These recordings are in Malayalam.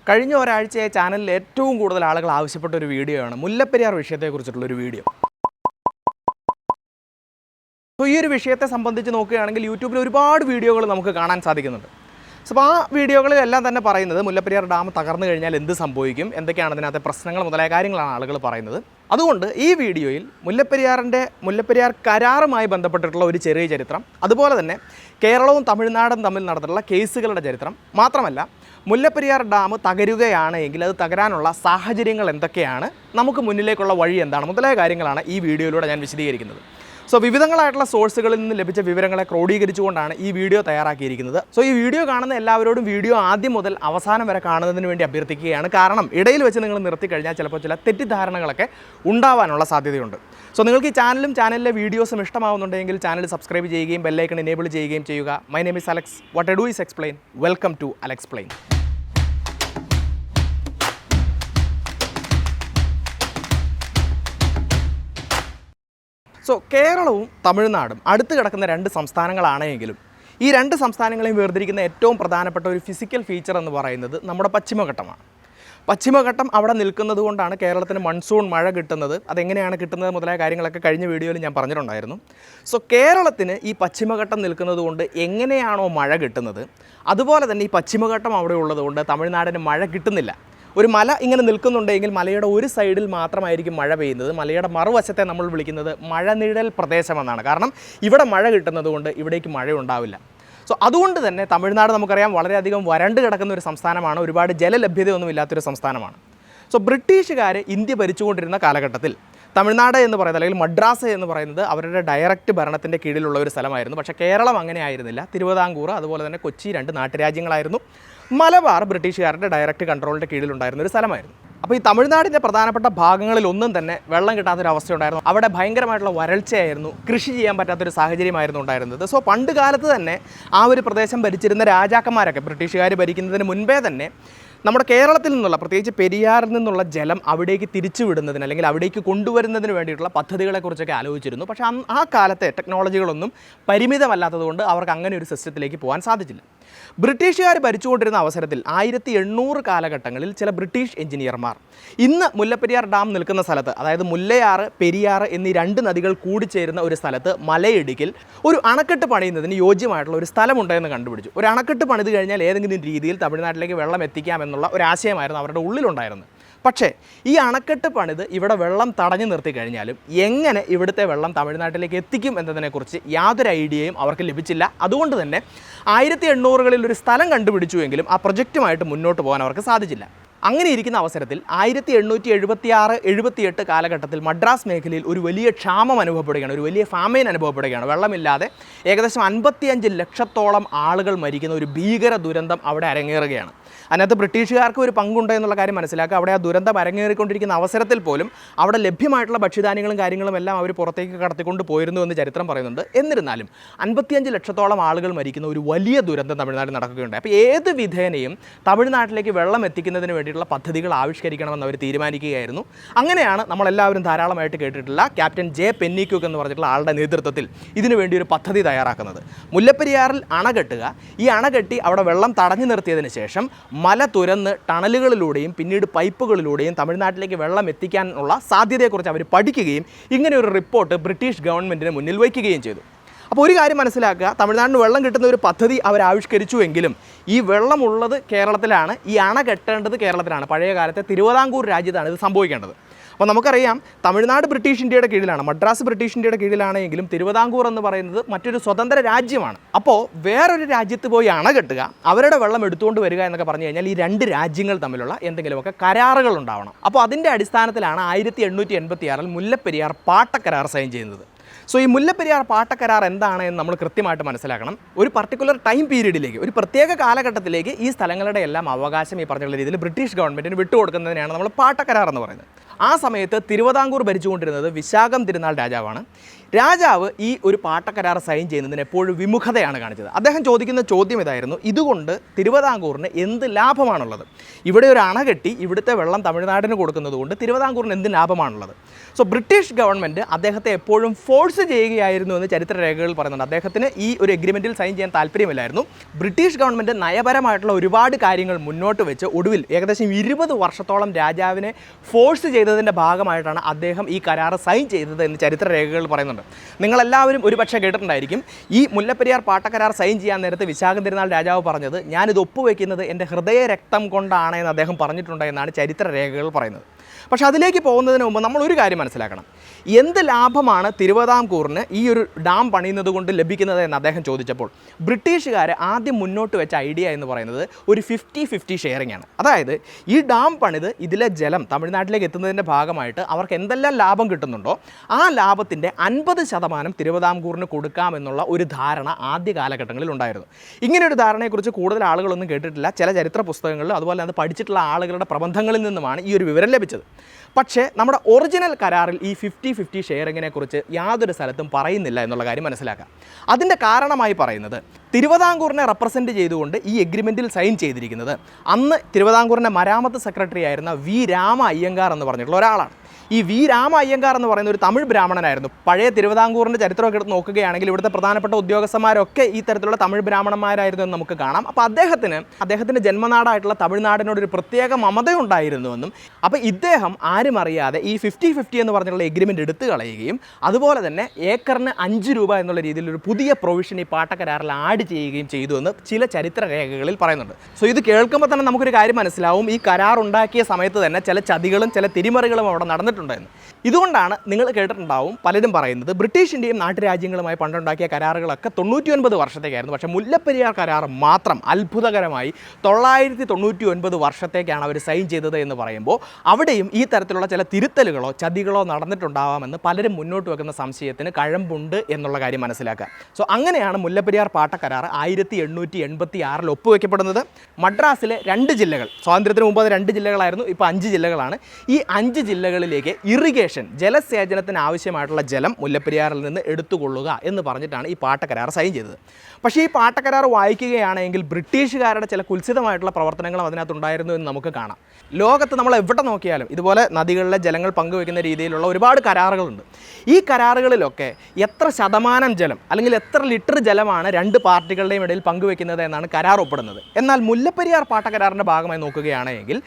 കഴിഞ്ഞ ഒരാഴ്ചയായി ചാനലിൽ ഏറ്റവും കൂടുതൽ ആളുകൾ ആവശ്യപ്പെട്ട ഒരു വീഡിയോ ആണ് മുല്ലപ്പെരിയാർ വിഷയത്തെക്കുറിച്ചിട്ടുള്ള ഒരു വീഡിയോ. അപ്പോൾ ഈ ഒരു വിഷയത്തെ സംബന്ധിച്ച് നോക്കുകയാണെങ്കിൽ യൂട്യൂബിൽ ഒരുപാട് വീഡിയോകൾ നമുക്ക് കാണാൻ സാധിക്കുന്നുണ്ട്. അപ്പോൾ ആ വീഡിയോകളിലെല്ലാം തന്നെ പറയുന്നത് മുല്ലപ്പെരിയാർ ഡാം തകർന്നു കഴിഞ്ഞാൽ എന്ത് സംഭവിക്കും, എന്തൊക്കെയാണ് അതിനകത്തെ പ്രശ്നങ്ങൾ മുതലായ കാര്യങ്ങളാണ് ആളുകൾ പറയുന്നത്. അതുകൊണ്ട് ഈ വീഡിയോയിൽ മുല്ലപ്പെരിയാർ കരാറുമായി ബന്ധപ്പെട്ടിട്ടുള്ള ഒരു ചെറിയ ചരിത്രം, അതുപോലെ തന്നെ കേരളവും തമിഴ്നാടും തമ്മിൽ നടന്നിട്ടുള്ള കേസുകളുടെ ചരിത്രം, മാത്രമല്ല മുല്ലപ്പെരിയാർ ഡാം തകരുകയാണ് എങ്കിൽ അത് തകരാനുള്ള സാഹചര്യങ്ങൾ എന്തൊക്കെയാണ്, നമുക്ക് മുന്നിലേക്കുള്ള വഴി എന്താണ് മുതലായ കാര്യങ്ങളാണ് ഈ വീഡിയോയിലൂടെ ഞാൻ വിശദീകരിക്കുന്നത്. വിവിധങ്ങളായിട്ടുള്ള സോഴ്സുകളിൽ നിന്ന് ലഭിച്ച വിവരങ്ങളെ ക്രോഡീകരിച്ചുകൊണ്ടാണ് ഈ വീഡിയോ തയ്യാറാക്കിയിരിക്കുന്നത്. ഈ വീഡിയോ കാണുന്ന എല്ലാവരോടും വീഡിയോ ആദ്യം മുതൽ അവസാനം വരെ കാണുന്നതിന് വേണ്ടി അഭ്യർത്ഥിക്കുകയാണ്. കാരണം ഇടയിൽ വെച്ച് നിങ്ങൾ നിർത്തിക്കഴിഞ്ഞാൽ ചിലപ്പോൾ ചില തെറ്റിദ്ധാരണകളൊക്കെ ഉണ്ടാവാനുള്ള സാധ്യതയുണ്ട്. നിങ്ങൾക്ക് ഈ ചാനലിലെ വീഡിയോസും ഇഷ്ടമാവുന്നുണ്ടെങ്കിൽ ചാനൽ സബ്സ്ക്രൈബ് ചെയ്യുകയും ബെല്ലൈക്കൺ എനേബിൾ ചെയ്യുകയും ചെയ്യുക. My name is Alex. What I do is explain. Welcome to Alexplain. കേരളവും തമിഴ്നാടും അടുത്ത് കിടക്കുന്ന രണ്ട് സംസ്ഥാനങ്ങളാണെങ്കിലും ഈ രണ്ട് സംസ്ഥാനങ്ങളെയും വേർതിരിക്കുന്ന ഏറ്റവും പ്രധാനപ്പെട്ട ഒരു ഫിസിക്കൽ ഫീച്ചർ എന്ന് പറയുന്നത് നമ്മുടെ പശ്ചിമഘട്ടമാണ്. പശ്ചിമഘട്ടം അവിടെ നിൽക്കുന്നത് കൊണ്ടാണ് കേരളത്തിന് മൺസൂൺ മഴ കിട്ടുന്നത്. അതെങ്ങനെയാണ് കിട്ടുന്നത് മുതലായ കാര്യങ്ങളൊക്കെ കഴിഞ്ഞ വീഡിയോയിൽ ഞാൻ പറഞ്ഞിട്ടുണ്ടായിരുന്നു. കേരളത്തിന് ഈ പശ്ചിമഘട്ടം നിൽക്കുന്നത് കൊണ്ട് എങ്ങനെയാണോ മഴ കിട്ടുന്നത്, അതുപോലെ തന്നെ ഈ പശ്ചിമഘട്ടം അവിടെ ഉള്ളതുകൊണ്ട് തമിഴ്നാടിന് മഴ കിട്ടുന്നില്ല. ഒരു മല ഇങ്ങനെ നിൽക്കുന്നുണ്ടെങ്കിൽ മലയുടെ ഒരു സൈഡിൽ മാത്രമായിരിക്കും മഴ പെയ്യുന്നത്. മലയുടെ മറുവശത്തെ നമ്മൾ വിളിക്കുന്നത് മഴനിഴൽ പ്രദേശമെന്നാണ്. കാരണം ഇവിടെ മഴ കിട്ടുന്നത് കൊണ്ട് ഇവിടേക്ക് മഴ ഉണ്ടാവില്ല. അതുകൊണ്ട് തന്നെ തമിഴ്നാട് നമുക്കറിയാം വളരെയധികം വരണ്ട് കിടക്കുന്ന ഒരു സംസ്ഥാനമാണ്. ഒരുപാട് ജലലഭ്യതയൊന്നും ഇല്ലാത്തൊരു സംസ്ഥാനമാണ്. ബ്രിട്ടീഷുകാർ ഇന്ത്യ ഭരിച്ചുകൊണ്ടിരുന്ന കാലഘട്ടത്തിൽ തമിഴ്നാട് എന്ന് പറയുന്നത്, അല്ലെങ്കിൽ മദ്രാസ് എന്ന് പറയുന്നത് അവരുടെ ഡയറക്റ്റ് ഭരണത്തിൻ്റെ കീഴിലുള്ള ഒരു സ്ഥലമായിരുന്നു. പക്ഷേ കേരളം അങ്ങനെ ആയിരുന്നില്ല. തിരുവിതാംകൂർ അതുപോലെ തന്നെ കൊച്ചി രണ്ട് നാട്ടുരാജ്യങ്ങളായിരുന്നു. മലബാർ ബ്രിട്ടീഷുകാരുടെ ഡയറക്റ്റ് കൺട്രോളിൻ്റെ കീഴിലുണ്ടായിരുന്ന ഒരു സ്ഥലമായിരുന്നു. അപ്പോൾ ഈ തമിഴ്നാടിൻ്റെ പ്രധാനപ്പെട്ട ഭാഗങ്ങളിലൊന്നും തന്നെ വെള്ളം കിട്ടാത്തൊരവസ്ഥ ഉണ്ടായിരുന്നു. അവിടെ ഭയങ്കരമായിട്ടുള്ള വരൾച്ചയായിരുന്നു. കൃഷി ചെയ്യാൻ പറ്റാത്തൊരു സാഹചര്യമായിരുന്നു ഉണ്ടായിരുന്നത്. പണ്ട് കാലത്ത് തന്നെ ആ ഒരു പ്രദേശം ഭരിച്ചിരുന്ന രാജാക്കന്മാരൊക്കെ, ബ്രിട്ടീഷുകാർ ഭരിക്കുന്നതിന് മുൻപേ തന്നെ നമ്മുടെ കേരളത്തിൽ നിന്നുള്ള, പ്രത്യേകിച്ച് പെരിയാറിൽ നിന്നുള്ള ജലം അവിടേക്ക് തിരിച്ചു വിടുന്നതിന് അല്ലെങ്കിൽ അവിടേക്ക് കൊണ്ടുവരുന്നതിന് വേണ്ടിയിട്ടുള്ള പദ്ധതികളെക്കുറിച്ചൊക്കെ ആലോചിച്ചിരുന്നു. പക്ഷേ ആ കാലത്തെ ടെക്നോളജികളൊന്നും പരിമിതമല്ലാത്തതുകൊണ്ട് അവർക്ക് അങ്ങനെ ഒരു സിസ്റ്റത്തിലേക്ക് പോകാൻ സാധിച്ചില്ല. ബ്രിട്ടീഷുകാർ ഭരിച്ചുകൊണ്ടിരുന്ന അവസരത്തിൽ 1800 കാലഘട്ടങ്ങളിൽ ചില ബ്രിട്ടീഷ് എഞ്ചിനീയർമാർ ഇന്ന് മുല്ലപ്പെരിയാർ ഡാം നിൽക്കുന്ന സ്ഥലത്ത്, അതായത് മുല്ലയാറ് പെരിയാറ് എന്നീ രണ്ട് നദികൾ കൂടിച്ചേരുന്ന ഒരു സ്ഥലത്ത് മലയിടുക്കിൽ ഒരു അണക്കെട്ട് പണിയുന്നതിന് യോജ്യമായിട്ടുള്ള ഒരു സ്ഥലമുണ്ടെന്ന് കണ്ടുപിടിച്ചു. ഒരു അണക്കെട്ട് പണിത് കഴിഞ്ഞാൽ ഏതെങ്കിലും രീതിയിൽ തമിഴ്നാട്ടിലേക്ക് വെള്ളം എത്തിക്കാമെന്നുള്ള ഒരു ആശയമായിരുന്നു അവരുടെ ഉള്ളിലുണ്ടായിരുന്നത്. പക്ഷേ ഈ അണക്കെട്ട് പണിത് ഇവിടെ വെള്ളം തടഞ്ഞു നിർത്തി കഴിഞ്ഞാലും എങ്ങനെ ഇവിടുത്തെ വെള്ളം തമിഴ്നാട്ടിലേക്ക് എത്തിക്കും എന്നതിനെക്കുറിച്ച് യാതൊരു ഐഡിയയും അവർക്ക് ലഭിച്ചില്ല. അതുകൊണ്ട് തന്നെ 1800കളിൽ ഒരു സ്ഥലം കണ്ടുപിടിച്ചുവെങ്കിലും ആ പ്രൊജക്റ്റുമായിട്ട് മുന്നോട്ട് പോകാൻ അവർക്ക് സാധിച്ചില്ല. അങ്ങനെ ഇരിക്കുന്ന അവസരത്തിൽ 1876-78 കാലഘട്ടത്തിൽ മദ്രാസ് മേഖലയിൽ ഒരു വലിയ ക്ഷാമം അനുഭവപ്പെടുകയാണ്, ഒരു വലിയ ഫാമൈൻ അനുഭവപ്പെടുകയാണ്. വെള്ളമില്ലാതെ ഏകദേശം 55 ലക്ഷത്തോളം ആളുകൾ മരിക്കുന്ന ഒരു ഭീകര ദുരന്തം അവിടെ അരങ്ങേറുകയാണ്. അതിനകത്ത് ബ്രിട്ടീഷുകാർക്ക് ഒരു പങ്കുണ്ട് എന്നുള്ള കാര്യം മനസ്സിലാക്കുക. അവിടെ ആ ദുരന്തം അരങ്ങേറിക്കൊണ്ടിരിക്കുന്ന അവസരത്തിൽ പോലും അവിടെ ലഭ്യമായിട്ടുള്ള ഭക്ഷ്യധാന്യങ്ങളും കാര്യങ്ങളും എല്ലാം അവർ പുറത്തേക്ക് കടത്തിക്കൊണ്ട് പോയിരുന്നു എന്ന് ചരിത്രം പറയുന്നുണ്ട്. എന്നിരുന്നാലും 55 ലക്ഷത്തോളം ആളുകൾ മരിക്കുന്ന ഒരു വലിയ ദുരന്തം തമിഴ്നാട്ടിൽ നടക്കുകയുണ്ടായി. അപ്പോൾ ഏത് വിധേനയും തമിഴ്നാട്ടിലേക്ക് വെള്ളം എത്തിക്കുന്നതിന് വേണ്ടിയിട്ടുള്ള പദ്ധതികൾ ആവിഷ്കരിക്കണമെന്ന് അവർ തീരുമാനിക്കുകയായിരുന്നു. അങ്ങനെയാണ് നമ്മളെല്ലാവരും ധാരാളമായിട്ട് കേട്ടിട്ടുള്ള ക്യാപ്റ്റൻ ജെ പെന്നിക്യൂക്ക് എന്ന് പറഞ്ഞിട്ടുള്ള ആളുടെ നേതൃത്വത്തിൽ ഇതിനുവേണ്ടി ഒരു പദ്ധതി തയ്യാറാക്കുന്നത്. മുല്ലപ്പെരിയാറിൽ അണ കെട്ടുക, ഈ അണ കെട്ടി അവിടെ വെള്ളം തടഞ്ഞു നിർത്തിയതിന് ശേഷം മല തുരന്ന് ടണലുകളിലൂടെയും പിന്നീട് പൈപ്പുകളിലൂടെയും തമിഴ്നാട്ടിലേക്ക് വെള്ളം എത്തിക്കാനുള്ള സാധ്യതയെക്കുറിച്ച് അവർ പഠിക്കുകയും ഇങ്ങനെ ഒരു റിപ്പോർട്ട് ബ്രിട്ടീഷ് ഗവൺമെൻറ്റിന് മുന്നിൽ വയ്ക്കുകയും ചെയ്തു. അപ്പോൾ ഒരു കാര്യം മനസ്സിലാക്കുക, തമിഴ്നാടിന് വെള്ളം കിട്ടുന്ന ഒരു പദ്ധതി അവർ ആവിഷ്കരിച്ചുവെങ്കിലും ഈ വെള്ളമുള്ളത് കേരളത്തിലാണ്, ഈ അണ കെട്ടേണ്ടത് കേരളത്തിലാണ്. പഴയ കാലത്തെ തിരുവിതാംകൂർ രാജ്യത്താണ് ഇത് സംഭവിക്കേണ്ടത്. അപ്പോൾ നമുക്കറിയാം തമിഴ്നാട് ബ്രിട്ടീഷ് ഇന്ത്യയുടെ കീഴിലാണ്, മദ്രാസ് ബ്രിട്ടീഷ് ഇന്ത്യയുടെ കീഴിലാണെങ്കിലും തിരുവിതാംകൂർ എന്ന് പറയുന്നത് മറ്റൊരു സ്വതന്ത്ര രാജ്യമാണ്. അപ്പോൾ വേറൊരു രാജ്യത്ത് പോയി അണ കെട്ടുക, അവരുടെ വെള്ളം എടുത്തുകൊണ്ട് വരിക എന്നൊക്കെ പറഞ്ഞു കഴിഞ്ഞാൽ ഈ രണ്ട് രാജ്യങ്ങൾ തമ്മിലുള്ള എന്തെങ്കിലുമൊക്കെ കരാറുകൾ ഉണ്ടാവണം. അപ്പോൾ അതിൻ്റെ അടിസ്ഥാനത്തിലാണ് 1886 മുല്ലപ്പെരിയാർ പാട്ടക്കരാർ സൈൻ ചെയ്യുന്നത്. ഈ മുല്ലപ്പെരിയാർ പാട്ടക്കരാർ എന്താണ് എന്ന് നമ്മൾ കൃത്യമായിട്ട് മനസ്സിലാക്കണം. ഒരു പർട്ടിക്കുലർ ടൈം പീരീഡിലേക്ക്, ഒരു പ്രത്യേക കാലഘട്ടത്തിലേക്ക് ഈ സ്ഥലങ്ങളുടെ എല്ലാം അവകാശം ഈ പറഞ്ഞുള്ള രീതിയിൽ ബ്രിട്ടീഷ് ഗവൺമെൻറ്റിന് വിട്ടുകൊടുക്കുന്നതിനാണ് നമ്മൾ പാട്ടക്കരാർ എന്ന് പറയുന്നത്. ആ സമയത്ത് തിരുവിതാംകൂർ ഭരിച്ചുകൊണ്ടിരുന്നത് വിശാഖം തിരുനാൾ രാജാവാണ്. രാജാവ് ഈ ഒരു പാട്ടക്കരാർ സൈൻ ചെയ്യുന്നതിന് എപ്പോഴും വിമുഖതയാണ് കാണിച്ചത്. അദ്ദേഹം ചോദിക്കുന്ന ചോദ്യം ഇതായിരുന്നു, ഇതുകൊണ്ട് തിരുവിതാംകൂറിന് എന്ത് ലാഭമാണുള്ളത്? ഇവിടെ ഒരു അണ കെട്ടി ഇവിടുത്തെ വെള്ളം തമിഴ്നാടിന് കൊടുക്കുന്നത് കൊണ്ട് തിരുവിതാംകൂറിന് എന്ത് ലാഭമാണുള്ളത്? സോ ബ്രിട്ടീഷ് ഗവൺമെൻറ് അദ്ദേഹത്തെ എപ്പോഴും ഫോഴ്സ് ചെയ്യുകയായിരുന്നു എന്ന് ചരിത്ര രേഖകൾ പറയുന്നുണ്ട്. അദ്ദേഹത്തിന് ഈ ഒരു എഗ്രിമെൻറ്റിൽ സൈൻ ചെയ്യാൻ താല്പര്യമില്ലായിരുന്നു. ബ്രിട്ടീഷ് ഗവൺമെൻറ് നയപരമായിട്ടുള്ള ഒരുപാട് കാര്യങ്ങൾ മുന്നോട്ട് വെച്ച് ഒടുവിൽ ഏകദേശം 20 വർഷത്തോളം രാജാവിനെ ഫോഴ്സ് ചെയ്തതിൻ്റെ ഭാഗമായിട്ടാണ് അദ്ദേഹം ഈ കരാർ സൈൻ ചെയ്തത് എന്ന് ചരിത്ര രേഖകൾ പറയുന്നുണ്ട്. നിങ്ങളെല്ലാവരും ഒരുപക്ഷെ കേട്ടിട്ടുണ്ടായിരിക്കും, ഈ മുല്ലപ്പെരിയാർ പാട്ടക്കരാർ സൈൻ ചെയ്യാൻ നേരത്തെ വിശാഖം തിരുനാൾ രാജാവ് പറഞ്ഞത്, ഞാനിത് ഒപ്പുവെക്കുന്നത് എൻ്റെ ഹൃദയരക്തം കൊണ്ടാണ് എന്ന് അദ്ദേഹം പറഞ്ഞിട്ടുണ്ട് എന്നാണ് ചരിത്ര രേഖകൾ പറയുന്നത്. പക്ഷേ അതിലേക്ക് പോകുന്നതിന് മുമ്പ് നമ്മൾ ഒരു കാര്യം മനസ്സിലാക്കണം. എന്ത് ലാഭമാണ് തിരുവിതാംകൂറിന് ഈ ഒരു ഡാം പണിയുന്നത് കൊണ്ട് ലഭിക്കുന്നത് എന്ന് അദ്ദേഹം ചോദിച്ചപ്പോൾ ബ്രിട്ടീഷുകാർ ആദ്യം മുന്നോട്ട് വെച്ച ഐഡിയ എന്ന് പറയുന്നത് ഒരു 50-50 ഷെയറിംഗ് ആണ്. അതായത് ഈ ഡാം പണിത് ഇതിലെ ജലം തമിഴ്നാട്ടിലേക്ക് എത്തുന്നതിൻ്റെ ഭാഗമായിട്ട് അവർക്ക് എന്തെല്ലാം ലാഭം കിട്ടുന്നുണ്ടോ ആ ലാഭത്തിൻ്റെ 50% തിരുവിതാംകൂറിന് കൊടുക്കാമെന്നുള്ള ഒരു ധാരണ ആദ്യ കാലഘട്ടങ്ങളിൽ ഉണ്ടായിരുന്നു. ഇങ്ങനെയൊരു ധാരണയെക്കുറിച്ച് കൂടുതൽ ആളുകളൊന്നും കേട്ടിട്ടില്ല. ചില ചരിത്ര പുസ്തകങ്ങളിലും അതുപോലെ അത് പഠിച്ചിട്ടുള്ള ആളുകളുടെ പ്രബന്ധങ്ങളിൽ നിന്നുമാണ് ഈ ഒരു വിവരം ലഭിച്ചത്. പക്ഷേ നമ്മുടെ ഒറിജിനൽ കരാറിൽ ഈ 50-50 ഷെയറിങ്ങിനെ കുറിച്ച് യാതൊരു സ്ഥലത്തും പറയുന്നില്ല എന്നുള്ള കാര്യം മനസ്സിലാക്കാം. അതിൻ്റെ കാരണമായി പറയുന്നത്, തിരുവിതാംകൂറിനെ റെപ്രസെൻറ്റ് ചെയ്തുകൊണ്ട് ഈ എഗ്രിമെൻറ്റിൽ സൈൻ ചെയ്തിരിക്കുന്നത് അന്ന് തിരുവിതാംകൂറിൻ്റെ മരാമത്ത് സെക്രട്ടറി ആയിരുന്ന വി രാമ അയ്യങ്കാർ എന്ന് പറഞ്ഞിട്ടുള്ള ഒരാളാണ്. ഈ വി രാമ അയ്യങ്കാർ എന്ന് പറയുന്ന ഒരു തമിഴ് ബ്രാഹ്മണനായിരുന്നു. പഴയ തിരുവിതാംകൂറിൻ്റെ ചരിത്രമൊക്കെ എടുത്ത് നോക്കുകയാണെങ്കിൽ ഇവിടുത്തെ പ്രധാനപ്പെട്ട ഉദ്യോഗസ്ഥന്മാരൊക്കെ ഈ തരത്തിലുള്ള തമിഴ് ബ്രാഹ്മണന്മാരായിരുന്നു എന്ന് നമുക്ക് കാണാം. അപ്പോൾ അദ്ദേഹത്തിൻ്റെ ജന്മനാടായിട്ടുള്ള തമിഴ്നാടിനോടൊരു പ്രത്യേക മമതയുണ്ടായിരുന്നുവെന്നും അപ്പോൾ ഇദ്ദേഹം ആരും അറിയാതെ ഈ 50-50 എന്ന് പറഞ്ഞിട്ടുള്ള എഗ്രിമെൻറ്റ് എടുത്തു കളയുകയും അതുപോലെ തന്നെ ഏക്കറിന് 5 രൂപ എന്നുള്ള രീതിയിൽ ഒരു പുതിയ പ്രൊവിഷൻ ഈ പാട്ടക്കരാറിൽ ആഡ് ചെയ്യുകയും ചെയ്തു എന്ന് ചില ചരിത്ര രേഖകളിൽ പറയുന്നുണ്ട്. സോ ഇത് കേൾക്കുമ്പോൾ തന്നെ നമുക്കൊരു കാര്യം മനസ്സിലാവും, ഈ കരാർ ഉണ്ടാക്കിയ സമയത്ത് തന്നെ ചില ചതികളും ചില തിരിമറികളും അവിടെ നടന്നിട്ടുണ്ടായിരുന്നു. ഇതുകൊണ്ടാണ് നിങ്ങൾ കേട്ടിട്ടുണ്ടാവും പലരും പറയുന്നത്, ബ്രിട്ടീഷ് ഇന്ത്യയും നാട്ടുരാജ്യങ്ങളുമായി പണ്ടുണ്ടാക്കിയ കരാറുകളൊക്കെ 99 വർഷത്തേക്കായിരുന്നു. പക്ഷേ മുല്ലപ്പെരിയാർ കരാർ മാത്രം അത്ഭുതകരമായി 999 വർഷത്തേക്കാണ് അവർ സൈൻ ചെയ്തത് എന്ന് പറയുമ്പോൾ അവിടെയും ഈ തരത്തിലുള്ള ചില തിരുത്തലുകളോ ചതികളോ നടന്നിട്ടുണ്ടാവാമെന്ന് പലരും മുന്നോട്ട് വെക്കുന്ന സംശയത്തിന് കഴമ്പുണ്ട് എന്നുള്ള കാര്യം മനസ്സിലാക്കുക. സോ അങ്ങനെയാണ് മുല്ലപ്പെരിയാർ പാട്ടക്കരാർ 1886 ഒപ്പുവെക്കപ്പെടുന്നത്. മദ്രാസിലെ 2 ജില്ലകൾ, സ്വാതന്ത്ര്യത്തിന് മുമ്പ് 2 ജില്ലകളായിരുന്നു, ഇപ്പോൾ 5 ജില്ലകളാണ്. ഈ 5 ജില്ലകളിലേക്ക് ഇറിഗേഷൻ, ജലസേചനത്തിന് ആവശ്യമായിട്ടുള്ള ജലം മുല്ലപ്പെരിയാറിൽ നിന്ന് എടുത്തുകൊള്ളുക എന്ന് പറഞ്ഞിട്ടാണ് ഈ പാട്ടക്കരാർ സൈൻ ചെയ്തത്. പക്ഷേ ഈ പാട്ടക്കരാർ വായിക്കുകയാണെങ്കിൽ ബ്രിട്ടീഷുകാരുടെ ചില കുൽസിതമായിട്ടുള്ള പ്രവർത്തനങ്ങളും അതിനകത്തുണ്ടായിരുന്നു എന്ന് നമുക്ക് കാണാം. ലോകത്ത് നമ്മൾ എവിടെ നോക്കിയാലും ഇതുപോലെ നദികളിലെ ജലങ്ങൾ പങ്കുവെക്കുന്ന രീതിയിലുള്ള ഒരുപാട് കരാറുകളുണ്ട്. ഈ കരാറുകളിലൊക്കെ എത്ര ശതമാനം ജലം അല്ലെങ്കിൽ എത്ര ലിറ്റർ ജലമാണ് 2 പാർട്ടികളുടെയും ഇടയിൽ പങ്കുവെക്കുന്നത് എന്നാണ് കരാർ ഒപ്പിടുന്നത്. എന്നാൽ മുല്ലപ്പെരിയാർ പാട്ടക്കരാറിൻ്റെ ഭാഗമായി നോക്കുകയാണെങ്കിൽ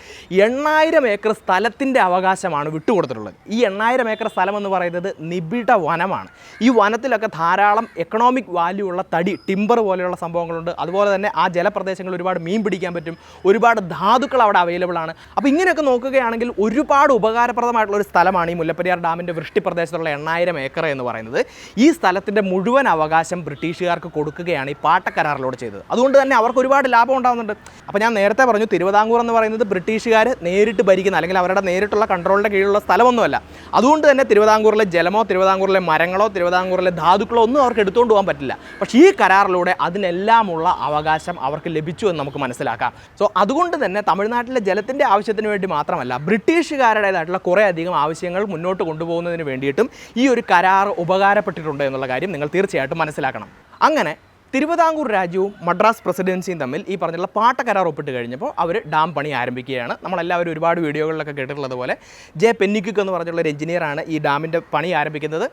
8000 ഏക്കർ സ്ഥലത്തിൻ്റെ അവകാശമാണ് വിട്ടുകൊടുത്തിട്ടുള്ളത്. ഈ 8000 ഏക്കർ സ്ഥലം എന്ന് പറയുന്നത് നിബിഡ വനമാണ്. ഈ വനത്തിലൊക്കെ ധാരാളം എക്കണോമിക് വാല്യൂ ഉള്ള തടി, ടിമ്പർ പോലെയുള്ള സംഭവങ്ങളുണ്ട്. അതുപോലെ തന്നെ ആ ജലപ്രദേശങ്ങളിൽ ഒരുപാട് മീൻ പിടിക്കാൻ പറ്റും, ഒരുപാട് ധാതുക്കൾ അവിടെ അവൈലബിൾ ആണ്. അപ്പോൾ ഇങ്ങനെയൊക്കെ നോക്കുകയാണെങ്കിൽ ഒരുപാട് ഉപകാരപ്രദമായിട്ടുള്ള ഒരു സ്ഥലമാണ് ഈ മുല്ലപ്പെരിയാർ ഡാമിൻ്റെ വൃഷ്ടിപ്രദേശത്തുള്ള 8000 ഏക്കർ എന്ന് പറയുന്നത്. ഈ സ്ഥലത്തിൻ്റെ മുഴുവൻ അവകാശം ബ്രിട്ടീഷുകാർക്ക് കൊടുക്കുകയാണ് ഈ പാട്ടക്കരാറിലൂടെ ചെയ്തത്. അതുകൊണ്ട് തന്നെ അവർക്ക് ഒരുപാട് ലാഭം ഉണ്ടാകുന്നുണ്ട്. അപ്പോൾ ഞാൻ നേരത്തെ പറഞ്ഞു, തിരുവിതാംകൂർ എന്ന് പറയുന്നത് ബ്രിട്ടീഷുകാർ നേരിട്ട് ഭരിക്കുന്ന അല്ലെങ്കിൽ അവരുടെ നേരിട്ടുള്ള കൺട്രോളിൻ്റെ കീഴിലുള്ള സ്ഥലമൊന്നുമല്ല. അതുകൊണ്ട് തന്നെ തിരുവിതാംകൂറിലെ ജലമോ തിരുവിതാംകൂറിലെ മരങ്ങളോ തിരുവിതാംകൂറിലെ ധാതുക്കളോ ഒന്നും അവർക്ക് എടുത്തുകൊണ്ട് പോകാൻ പറ്റില്ല. പക്ഷേ ഈ കരാറിലൂടെ അതിനെല്ലാമുള്ള അവകാശം അവർക്ക് ലഭിച്ചു എന്ന് നമുക്ക് മനസ്സിലാക്കാം. സോ അതുകൊണ്ട് തന്നെ തമിഴ്നാട്ടിലെ ജലത്തിൻ്റെ ആവശ്യത്തിന് വേണ്ടി മാത്രമല്ല, ബ്രിട്ടീഷുകാരുടേതായിട്ടുള്ള കുറേയധികം ആവശ്യങ്ങൾ മുന്നോട്ട് കൊണ്ടുപോകുന്നതിന് വേണ്ടിയിട്ടും ഈ ഒരു കരാർ ഉപകാരപ്പെട്ടിട്ടുണ്ട് എന്നുള്ള കാര്യം നിങ്ങൾ തീർച്ചയായിട്ടും മനസ്സിലാക്കണം. അങ്ങനെ തിരുവിതാംകൂർ രാജ്യവും മദ്രാസ് പ്രസിഡൻസിയും തമ്മിൽ ഈ പറഞ്ഞുള്ള പാട്ടക്കരാർ ഒപ്പിട്ട് കഴിഞ്ഞപ്പോൾ അവർ ഡാം പണി ആരംഭിക്കുകയാണ്. നമ്മളെല്ലാവരും ഒരുപാട് വീഡിയോകളിലൊക്കെ കേട്ടിട്ടുള്ളത് പോലെ ജെ പെന്നിക്വിക്ക് എന്ന് പറഞ്ഞുള്ള ഒരു എഞ്ചിനീയറാണ് ഈ ഡാമിൻ്റെ പണി ആരംഭിക്കുന്നത്.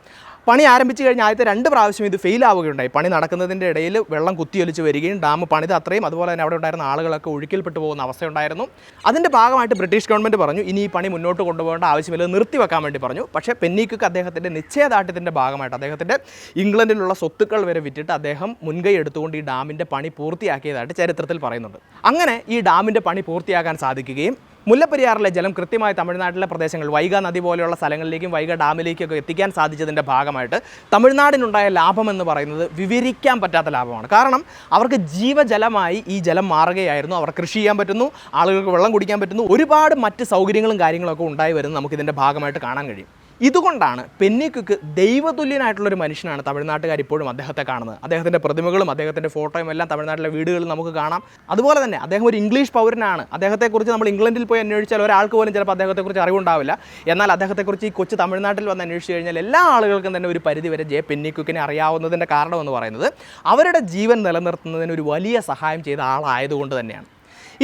പണി ആരംഭിച്ച് കഴിഞ്ഞ് ആദ്യത്തെ 2 പ്രാവശ്യം ഇത് ഫെയിൽ ആവുകയുണ്ടായി. പണി നടക്കുന്നതിൻ്റെ ഇടയിൽ വെള്ളം കുത്തിയൊലിച്ച് വരികയും ഡാം പണിത് അത്രയും അതുപോലെ തന്നെ അവിടെ ഉണ്ടായിരുന്ന ആളുകളൊക്കെ ഒഴുക്കിൽപ്പെട്ടു പോകുന്ന അവസ്ഥയുണ്ടായിരുന്നു. അതിൻ്റെ ഭാഗമായിട്ട് ബ്രിട്ടീഷ് ഗവൺമെൻറ് പറഞ്ഞു, ഇനി ഈ പണി മുന്നോട്ട് കൊണ്ടുപോകേണ്ട ആവശ്യമില്ല, നിർത്തിവെക്കാൻ വേണ്ടി പറഞ്ഞു. പക്ഷേ പെന്നിക്വിക്ക് അദ്ദേഹത്തിൻ്റെ നിശ്ചയദാർഢ്യത്തിൻ്റെ ഭാഗമായിട്ട് അദ്ദേഹത്തിൻ്റെ ഇംഗ്ലണ്ടിലുള്ള സ്വത്തുക്കൾ വരെ വിറ്റിട്ട് അദ്ദേഹം മുൻകൈ എടുത്തുകൊണ്ട് ഈ ഡാമിൻ്റെ പണി പൂർത്തിയാക്കിയതായിട്ട് ചരിത്രത്തിൽ പറയുന്നുണ്ട്. അങ്ങനെ ഈ ഡാമിൻ്റെ പണി പൂർത്തിയാക്കാൻ സാധിക്കുകയും മുല്ലപ്പെരിയാറിലെ ജലം കൃത്യമായി തമിഴ്നാട്ടിലെ പ്രദേശങ്ങൾ, വൈഗ നദി പോലെയുള്ള സ്ഥലങ്ങളിലേക്കും വൈഗ ഡാമിലേക്കൊക്കെ എത്തിക്കാൻ സാധിച്ചതിൻ്റെ ഭാഗമായിട്ട് തമിഴ്നാടിനുണ്ടായ ലാഭം എന്ന് പറയുന്നത് വിവരിക്കാൻ പറ്റാത്ത ലാഭമാണ്. കാരണം അവർക്ക് ജീവജലമായി ഈ ജലം മാറുകയായിരുന്നു. അവർ കൃഷി ചെയ്യാൻ പറ്റുന്നു, ആളുകൾക്ക് വെള്ളം കുടിക്കാൻ പറ്റുന്നു, ഒരുപാട് മറ്റ് സൗകര്യങ്ങളും കാര്യങ്ങളൊക്കെ ഉണ്ടായി വരുന്നത് നമുക്കിതിൻ്റെ ഭാഗമായിട്ട് കാണാൻ കഴിയും. ഇതുകൊണ്ടാണ് പെന്നിക്കുക്ക് ദൈവതുല്യനായിട്ടുള്ളൊരു മനുഷ്യനാണ് തമിഴ്നാട്ടുകാർ ഇപ്പോഴും അദ്ദേഹത്തെ കാണുന്നത്. അദ്ദേഹത്തിൻ്റെ പ്രതിമകളും അദ്ദേഹത്തിൻ്റെ ഫോട്ടോയും എല്ലാം തമിഴ്നാട്ടിലെ വീടുകളിൽ നമുക്ക് കാണാം. അതുപോലെ തന്നെ അദ്ദേഹം ഒരു ഇംഗ്ലീഷ് പൗരനാണ്. അദ്ദേഹത്തെക്കുറിച്ച് നമ്മൾ ഇംഗ്ലണ്ടിൽ പോയി അന്വേഷിച്ചാൽ ഒരാൾക്ക് പോലും ചിലപ്പോൾ അദ്ദേഹത്തെക്കുറിച്ച് അറിവുണ്ടാവില്ല. എന്നാൽ അദ്ദേഹത്തെക്കുറിച്ച് ഈ കൊച്ചു തമിഴ്നാട്ടിൽ വന്ന് അന്വേഷിച്ച് കഴിഞ്ഞാൽ എല്ലാ ആളുകൾക്കും തന്നെ ഒരു പരിധിവരെ ജെ പെന്നിക്കുക്കിനെ അറിയാവുന്നതിൻ്റെ കാരണമെന്ന് പറയുന്നത് അവരുടെ ജീവൻ നിലനിർത്തുന്നതിന് ഒരു വലിയ സഹായം ചെയ്ത ആളായതുകൊണ്ട് തന്നെയാണ്.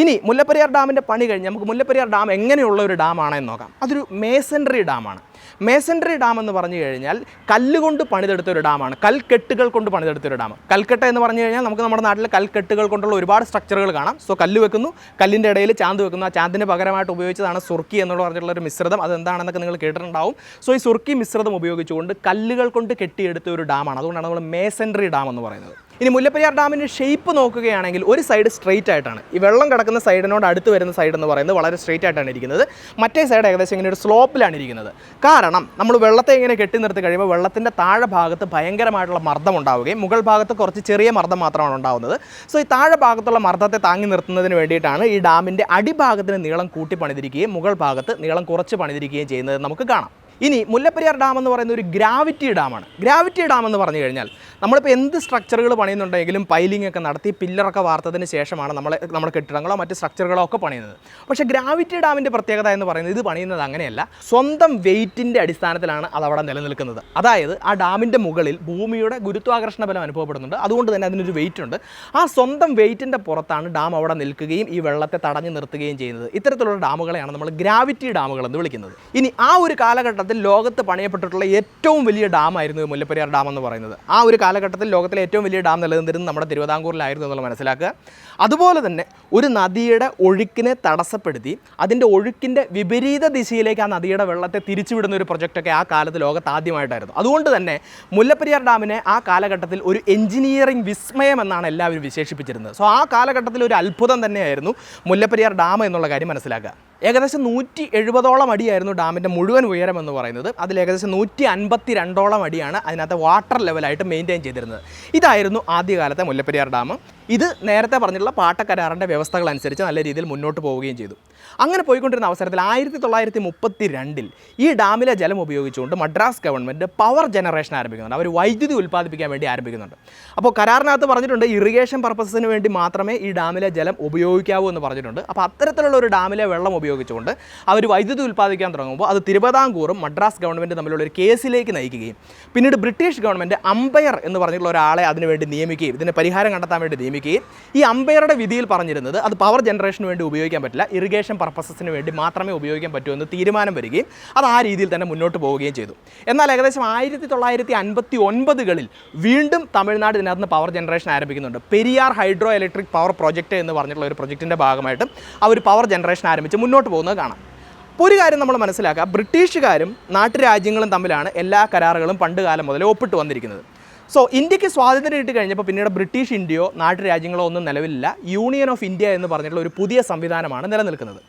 ഇനി മുല്ലപ്പെരിയാർ ഡാമിൻ്റെ പണി കഴിഞ്ഞ് നമുക്ക് മുല്ലപ്പെരിയാർ ഡാം എങ്ങനെയുള്ള ഒരു ഡാമാണെന്ന് നോക്കാം. അതൊരു മേസൻട്രി ഡാമാണ്. മേസൻട്രി ഡാം എന്ന് പറഞ്ഞു കഴിഞ്ഞാൽ കല്ലുകൊണ്ട് പണിതെടുത്ത ഒരു ഡാമാണ്, കൽക്കെട്ടുകൾ കൊണ്ട് പണിതെടുത്ത ഒരു ഡാം. കൽക്കെട്ട് എന്ന് പറഞ്ഞു കഴിഞ്ഞാൽ നമുക്ക് നമ്മുടെ നാട്ടിൽ കൽക്കെട്ടുകൾ കൊണ്ടുള്ള ഒരുപാട് സ്ട്രക്ചറുകൾ കാണാം. സോ കല്ല് വെക്കുന്നു, കല്ലിൻ്റെ ഇടയിൽ ചാന്ത് വെക്കുന്നു. ആ ചാന്തിന് പകരമായിട്ട് ഉപയോഗിച്ചതാണ് സുർക്കി എന്നുള്ള പറഞ്ഞിട്ടുള്ള ഒരു മിശ്രിതം. അതെന്താണെന്നൊക്കെ നിങ്ങൾ കേട്ടിട്ടുണ്ടാവും. സോ ഈ സുർക്കി മിശ്രിതം ഉപയോഗിച്ചുകൊണ്ട് കല്ലുകൾ കൊണ്ട് കെട്ടിയെടുത്ത ഒരു ഡാമാണ്. അതുകൊണ്ടാണ് നമ്മൾ മേസൻട്രി ഡാം എന്ന് പറയുന്നത്. ഇനി മുല്ലപ്പെരിയാർ ഡാമിൻ്റെ ഷേപ്പ് നോക്കുകയാണെങ്കിൽ ഒരു സൈഡ് സ്ട്രെയിറ്റ് ആയിട്ടാണ്. ഈ വെള്ളം കിടക്കുന്ന സൈഡിനോട് അടുത്ത് വരുന്ന സൈഡ് എന്ന് പറയുന്നത് വളരെ സ്ട്രെയിറ്റ് ആയിട്ടാണ് ഇരിക്കുന്നത്. മറ്റേ സൈഡ് ഏകദേശം ഇങ്ങനെ ഒരു സ്ലോപ്പിലാണ് ഇരിക്കുന്നത്. കാരണം നമ്മൾ വെള്ളത്തെ ഇങ്ങനെ കെട്ടി നിർത്തി കഴിയുമ്പോൾ വെള്ളത്തിൻ്റെ താഴെ ഭാഗത്ത് ഭയങ്കരമായിട്ടുള്ള മർദ്ദം ഉണ്ടാവുകയും മുകൾ ഭാഗത്ത് കുറച്ച് ചെറിയ മർദ്ദം മാത്രമാണ് ഉണ്ടാകുന്നത്. സോ ഈ താഴെ ഭാഗത്തുള്ള മർദ്ദത്തെ താങ്ങി നിർത്തുന്നതിന് വേണ്ടിയിട്ടാണ് ഈ ഡാമിൻ്റെ അടിഭാഗത്തിന് നീളം കൂട്ടി പണിതിരിക്കുകയും മുകൾ ഭാഗത്ത് നീളം കുറച്ച് പണിതിരിക്കുകയും ചെയ്യുന്നത് നമുക്ക് കാണാം. ഇനി മുല്ലപ്പെരിയാർ ഡാം എന്ന് പറയുന്ന ഒരു ഗ്രാവിറ്റി ഡാമാണ്. ഗ്രാവിറ്റി ഡാം എന്ന് പറഞ്ഞു കഴിഞ്ഞാൽ നമ്മളിപ്പോൾ എന്ത് സ്ട്രക്ചറുകൾ പണിയുന്നുണ്ടെങ്കിലും പൈലിംഗ് ഒക്കെ നടത്തി പില്ലറൊക്കെ വാർത്തതിന് ശേഷമാണ് നമ്മുടെ കെട്ടിടങ്ങളോ മറ്റ് സ്ട്രക്ചറുകളോ ഒക്കെ പണിയുന്നത്. പക്ഷേ ഗ്രാവിറ്റി ഡാമിൻ്റെ പ്രത്യേകത എന്ന് പറയുന്നത് ഇത് പണിയുന്നത് അങ്ങനെയല്ല, സ്വന്തം വെയിറ്റിൻ്റെ അടിസ്ഥാനത്തിലാണ് അതവിടെ നിലനിൽക്കുന്നത്. അതായത് ആ ഡാമിൻ്റെ മുകളിൽ ഭൂമിയുടെ ഗുരുത്വാകർഷണ ബലം അനുഭവപ്പെടുന്നുണ്ട്. അതുകൊണ്ട് തന്നെ അതിനൊരു വെയിറ്റ് ഉണ്ട്. ആ സ്വന്തം വെയിറ്റിൻ്റെ പുറത്താണ് ഡാം അവിടെ നിൽക്കുകയും ഈ വെള്ളത്തെ തടഞ്ഞു നിർത്തുകയും ചെയ്യുന്നത്. ഇത്തരത്തിലുള്ള ഡാമുകളെയാണ് നമ്മൾ ഗ്രാവിറ്റി ഡാമുകൾ എന്ന് വിളിക്കുന്നത്. ഇനി ആ ഒരു കാലഘട്ടത്തിൽ ലോകത്ത് പണിയപ്പെട്ടിട്ടുള്ള ഏറ്റവും വലിയ ഡാമായിരുന്നു മുല്ലപ്പെരിയാർ ഡാം എന്ന് പറയുന്നത്. ആ ഒരു കാലഘട്ടത്തിൽ ലോകത്തിലെ ഏറ്റവും വലിയ ഡാം നിലനിന്നിരുന്നത് നമ്മുടെ തിരുവിതാംകൂറിലായിരുന്നു എന്നുള്ളത് മനസ്സിലാക്കുക. അതുപോലെ തന്നെ ഒരു നദിയുടെ ഒഴുക്കിനെ തടസ്സപ്പെടുത്തി അതിൻ്റെ ഒഴുക്കിൻ്റെ വിപരീത ദിശയിലേക്ക് ആ നദിയുടെ വെള്ളത്തെ തിരിച്ചുവിടുന്ന ഒരു പ്രൊജക്റ്റൊക്കെ ആ കാലത്ത് ലോകത്ത് ആദ്യമായിട്ടായിരുന്നു. അതുകൊണ്ട് തന്നെ മുല്ലപ്പെരിയാർ ഡാമിനെ ആ കാലഘട്ടത്തിൽ ഒരു എഞ്ചിനീയറിംഗ് വിസ്മയം എന്നാണ് എല്ലാവരും വിശേഷിപ്പിച്ചിരുന്നത്. സോ ആ കാലഘട്ടത്തിൽ ഒരു അത്ഭുതം തന്നെയായിരുന്നു മുല്ലപ്പെരിയാർ ഡാം എന്നുള്ള കാര്യം മനസ്സിലാക്കുക. ഏകദേശം 170ഓളം അടിയായിരുന്നു ഡാമിൻ്റെ മുഴുവൻ ഉയരം എന്ന് പറയുന്നത്. അതിൽ ഏകദേശം 152ഓളം അടിയാണ് അതിനകത്ത് വാട്ടർ ലെവലായിട്ട് മെയിൻറ്റെയിൻ ചെയ്തിരുന്നത്. ഇതായിരുന്നു ആദ്യകാലത്തെ മുല്ലപ്പെരിയാർ ഡാം. ഇത് നേരത്തെ പറഞ്ഞിട്ടുള്ള പാട്ടക്കരാറിൻ്റെ വ്യവസ്ഥകൾ അനുസരിച്ച് നല്ല രീതിയിൽ മുന്നോട്ട് പോവുകയും ചെയ്തു. അങ്ങനെ പോയിക്കൊണ്ടിരുന്ന അവസരത്തിൽ 1932 ഈ ഡാമിലെ ജലം ഉപയോഗിച്ചുകൊണ്ട് മദ്രാസ് ഗവൺമെൻറ് പവർ ജനറേഷൻ ആരംഭിക്കുന്നുണ്ട്. അവർ വൈദ്യുതി ഉൽപ്പാദിപ്പിക്കാൻ വേണ്ടി ആരംഭിക്കുന്നുണ്ട്. അപ്പോൾ കരാറിനകത്ത് പറഞ്ഞിട്ടുണ്ട് ഇറിഗേഷൻ പർപ്പസിന് വേണ്ടി മാത്രമേ ഈ ഡാമിലെ ജലം ഉപയോഗിക്കാവൂ എന്ന് പറഞ്ഞിട്ടുണ്ട്. അപ്പോൾ അത്തരത്തിലുള്ള ഒരു ഡാമിലെ വെള്ളം ഉപയോഗിച്ചുകൊണ്ട് അവർ വൈദ്യുതി ഉൽപ്പാദിക്കാൻ തുടങ്ങുമ്പോൾ അത് തിരുവിതാംകൂറും മദ്രാസ് ഗവൺമെൻറ് തമ്മിലുള്ള ഒരു കേസിലേക്ക് നയിക്കുകയും പിന്നീട് ബ്രിട്ടീഷ് ഗവൺമെൻറ് അമ്പയർ എന്ന് പറഞ്ഞിട്ടുള്ള ഒരാളെ അതിനുവേണ്ടി നിയമിക്കുകയും ഇതിന് പരിഹാരം കണ്ടെത്താൻ വേണ്ടി നിയമിക്കുകയും ഈ അമ്പയറുടെ വിധിയിൽ പറഞ്ഞിരുന്നത് അത് പവർ ജനറേഷന് വേണ്ടി ഉപയോഗിക്കാൻ പറ്റില്ല, ഇറിഗേഷൻ പർപ്പസസിന് വേണ്ടി മാത്രമേ ഉപയോഗിക്കാൻ പറ്റൂ എന്ന് തീരുമാനം വരികയും അത് ആ രീതിയിൽ തന്നെ മുന്നോട്ട് പോവുകയും ചെയ്തു. എന്നാൽ ഏകദേശം 1959 വീണ്ടും തമിഴ്നാട് ഇതിനകത്ത് നിന്ന് പവർ ജനറേഷൻ ആരംഭിക്കുന്നുണ്ട്. Periyar hydro electric power project എന്ന് പറഞ്ഞിട്ടുള്ള ഒരു പ്രൊജക്റ്റിൻ്റെ ഭാഗമായിട്ട് അവർ പവർ ജനറേഷൻ ആരംഭിച്ച് മുന്നോട്ട് പോകുന്നത് കാണാം. അപ്പോൾ ഒരു കാര്യം നമ്മൾ മനസ്സിലാക്കുക, ബ്രിട്ടീഷുകാരും നാട്ടുരാജ്യങ്ങളും തമ്മിലാണ് എല്ലാ കരാറുകളും പണ്ട് കാലം മുതലേ ഒപ്പിട്ട് വന്നിരിക്കുന്നത്. സോ ഇന്ത്യക്ക് സ്വാതന്ത്ര്യം കിട്ടി കഴിഞ്ഞപ്പോൾ പിന്നീട് ബ്രിട്ടീഷ് ഇന്ത്യയോ നാട്ടുരാജ്യങ്ങളോ ഒന്നും നിലവിലില്ല. യൂണിയൻ ഓഫ് ഇന്ത്യ എന്ന് പറഞ്ഞിട്ടുള്ള ഒരു പുതിയ സംവിധാനമാണ് നിലനിൽക്കുന്നത്.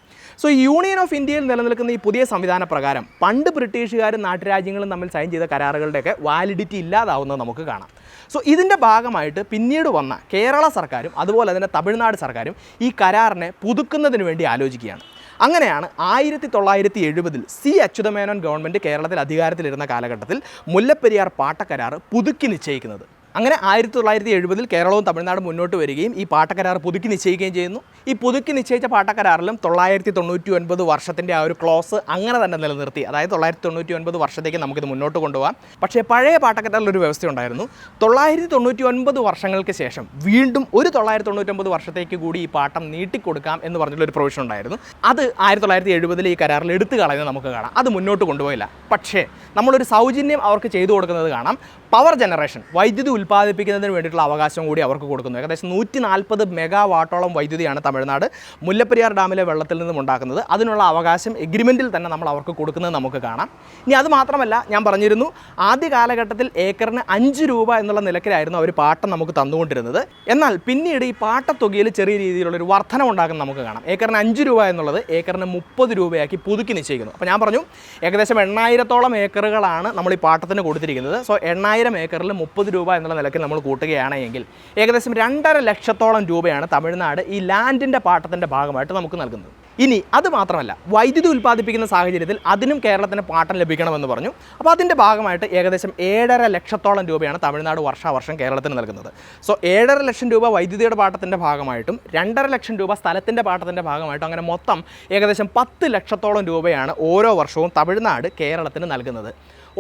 സോ യൂണിയൻ ഓഫ് ഇന്ത്യയിൽ നിലനിൽക്കുന്ന ഈ പുതിയ സംവിധാന പ്രകാരം പണ്ട് ബ്രിട്ടീഷുകാരും നാട്ടുരാജ്യങ്ങളും തമ്മിൽ സൈൻ ചെയ്ത കരാറുകളുടെയൊക്കെ വാലിഡിറ്റി ഇല്ലാതാവുന്നത് നമുക്ക് കാണാം. സോ ഇതിൻ്റെ ഭാഗമായിട്ട് പിന്നീട് വന്ന കേരള സർക്കാരും അതുപോലെ തന്നെ തമിഴ്നാട് സർക്കാരും ഈ കരാറിനെ പുതുക്കുന്നതിന് വേണ്ടി ആലോചിക്കുകയാണ്. അങ്ങനെയാണ് 1970 സി അച്യുതമേനോൻ ഗവൺമെൻറ് കേരളത്തിൽ അധികാരത്തിലിരുന്ന കാലഘട്ടത്തിൽ മുല്ലപ്പെരിയാർ പാട്ടക്കരാർ പുതുക്കി നിശ്ചയിക്കുന്നത്. അങ്ങനെ 1970 കേരളവും തമിഴ്നാടും മുന്നോട്ട് വരികയും ഈ പാട്ടക്കരാർ പുതുക്കി നിശ്ചയിക്കുകയും ചെയ്യുന്നു. ഈ പുതുക്കി നിശ്ചയിച്ച പാട്ടക്കരാറിലും 999 വർഷത്തിൻ്റെ ആ ഒരു ക്ലോസ് അങ്ങനെ തന്നെ നിലനിർത്തി. അതായത് 999 വർഷത്തേക്ക് നമുക്കിത് മുന്നോട്ട് കൊണ്ടുപോകാം. പക്ഷേ പഴയ പാട്ടക്കരാറിലൊരു വ്യവസ്ഥയുണ്ടായിരുന്നു. 999 വർഷങ്ങൾക്ക് ശേഷം വീണ്ടും ഒരു 999 വർഷത്തേക്ക് കൂടി ഈ പാട്ടം നീട്ടിക്കൊടുക്കാം എന്ന് പറഞ്ഞിട്ടുള്ളൊരു പ്രൊവിഷൻ ഉണ്ടായിരുന്നു. അത് 1970 ഈ കരാറിൽ എടുത്തു കളയുന്നത് നമുക്ക് കാണാം. അത് മുന്നോട്ട് കൊണ്ടുപോയില്ല. പക്ഷേ നമ്മളൊരു സൗജന്യം അവർക്ക് ചെയ്തു കൊടുക്കുന്നത് കാണാം. പവർ ജനറേഷൻ, വൈദ്യുതി ഉൽപ്പാദിപ്പിക്കുന്നതിന് വേണ്ടിയിട്ടുള്ള അവകാശം കൂടി അവർക്ക് കൊടുക്കുന്നു. ഏകദേശം 140 മെഗാവാട്ടോളം വൈദ്യുതിയാണ് തമിഴ്നാട് മുല്ലപ്പെരിയാർ ഡാമിലെ വെള്ളത്തിൽ നിന്നും ഉണ്ടാക്കുന്നത്. അതിനുള്ള അവകാശം എഗ്രിമെൻറ്റിൽ തന്നെ നമ്മൾ അവർക്ക് കൊടുക്കുന്നത് നമുക്ക് കാണാം. ഇനി അത് മാത്രമല്ല, ഞാൻ പറഞ്ഞിരുന്നു ആദ്യ കാലഘട്ടത്തിൽ ഏക്കറിന് 5 രൂപ എന്നുള്ള നിലക്കിലായിരുന്നു അവർ പാട്ടം നമുക്ക് തന്നുകൊണ്ടിരുന്നത്. എന്നാൽ പിന്നീട് ഈ പാട്ടത്തുകയിൽ ചെറിയ രീതിയിലുള്ളൊരു വർധനം ഉണ്ടാക്കുന്നത് നമുക്ക് കാണാം. ഏക്കറിന് 5 രൂപ എന്നുള്ളത് ഏക്കറിന് 30 രൂപയാക്കി പുതുക്കി നിശ്ചയിക്കുന്നു. അപ്പോൾ ഞാൻ പറഞ്ഞു ഏകദേശം 8,000ഓളം ഏക്കറുകളാണ് നമ്മൾ ഈ പാട്ടത്തിന് കൊടുത്തിരിക്കുന്നത്. സോ 8,000 ഏക്കറിൽ 30 രൂപ എന്നുള്ള നിലയ്ക്ക് നമ്മൾ കൂട്ടുകയാണെങ്കിൽ ഏകദേശം 2,50,000 രൂപയാണ് തമിഴ്നാട് ഈ ലാൻഡിൻ്റെ പാട്ടത്തിൻ്റെ ഭാഗമായിട്ട് നമുക്ക് നൽകുന്നത്. ഇനി അത് മാത്രമല്ല, വൈദ്യുതി ഉൽപ്പാദിപ്പിക്കുന്ന സാഹചര്യത്തിൽ അതിനും കേരളത്തിന് പാട്ടം ലഭിക്കണമെന്ന് പറഞ്ഞു. അപ്പോൾ അതിൻ്റെ ഭാഗമായിട്ട് ഏകദേശം 7.5 ലക്ഷത്തോളം രൂപയാണ് തമിഴ്നാട് വർഷാവർഷം കേരളത്തിന് നൽകുന്നത്. സോ 7.5 ലക്ഷം രൂപ വൈദ്യുതിയുടെ പാട്ടത്തിൻ്റെ ഭാഗമായിട്ടും 2.5 ലക്ഷം രൂപ സ്ഥലത്തിൻ്റെ പാട്ടത്തിൻ്റെ ഭാഗമായിട്ടും അങ്ങനെ മൊത്തം ഏകദേശം 10 ലക്ഷത്തോളം രൂപയാണ് ഓരോ വർഷവും തമിഴ്നാട് കേരളത്തിന് നൽകുന്നത്.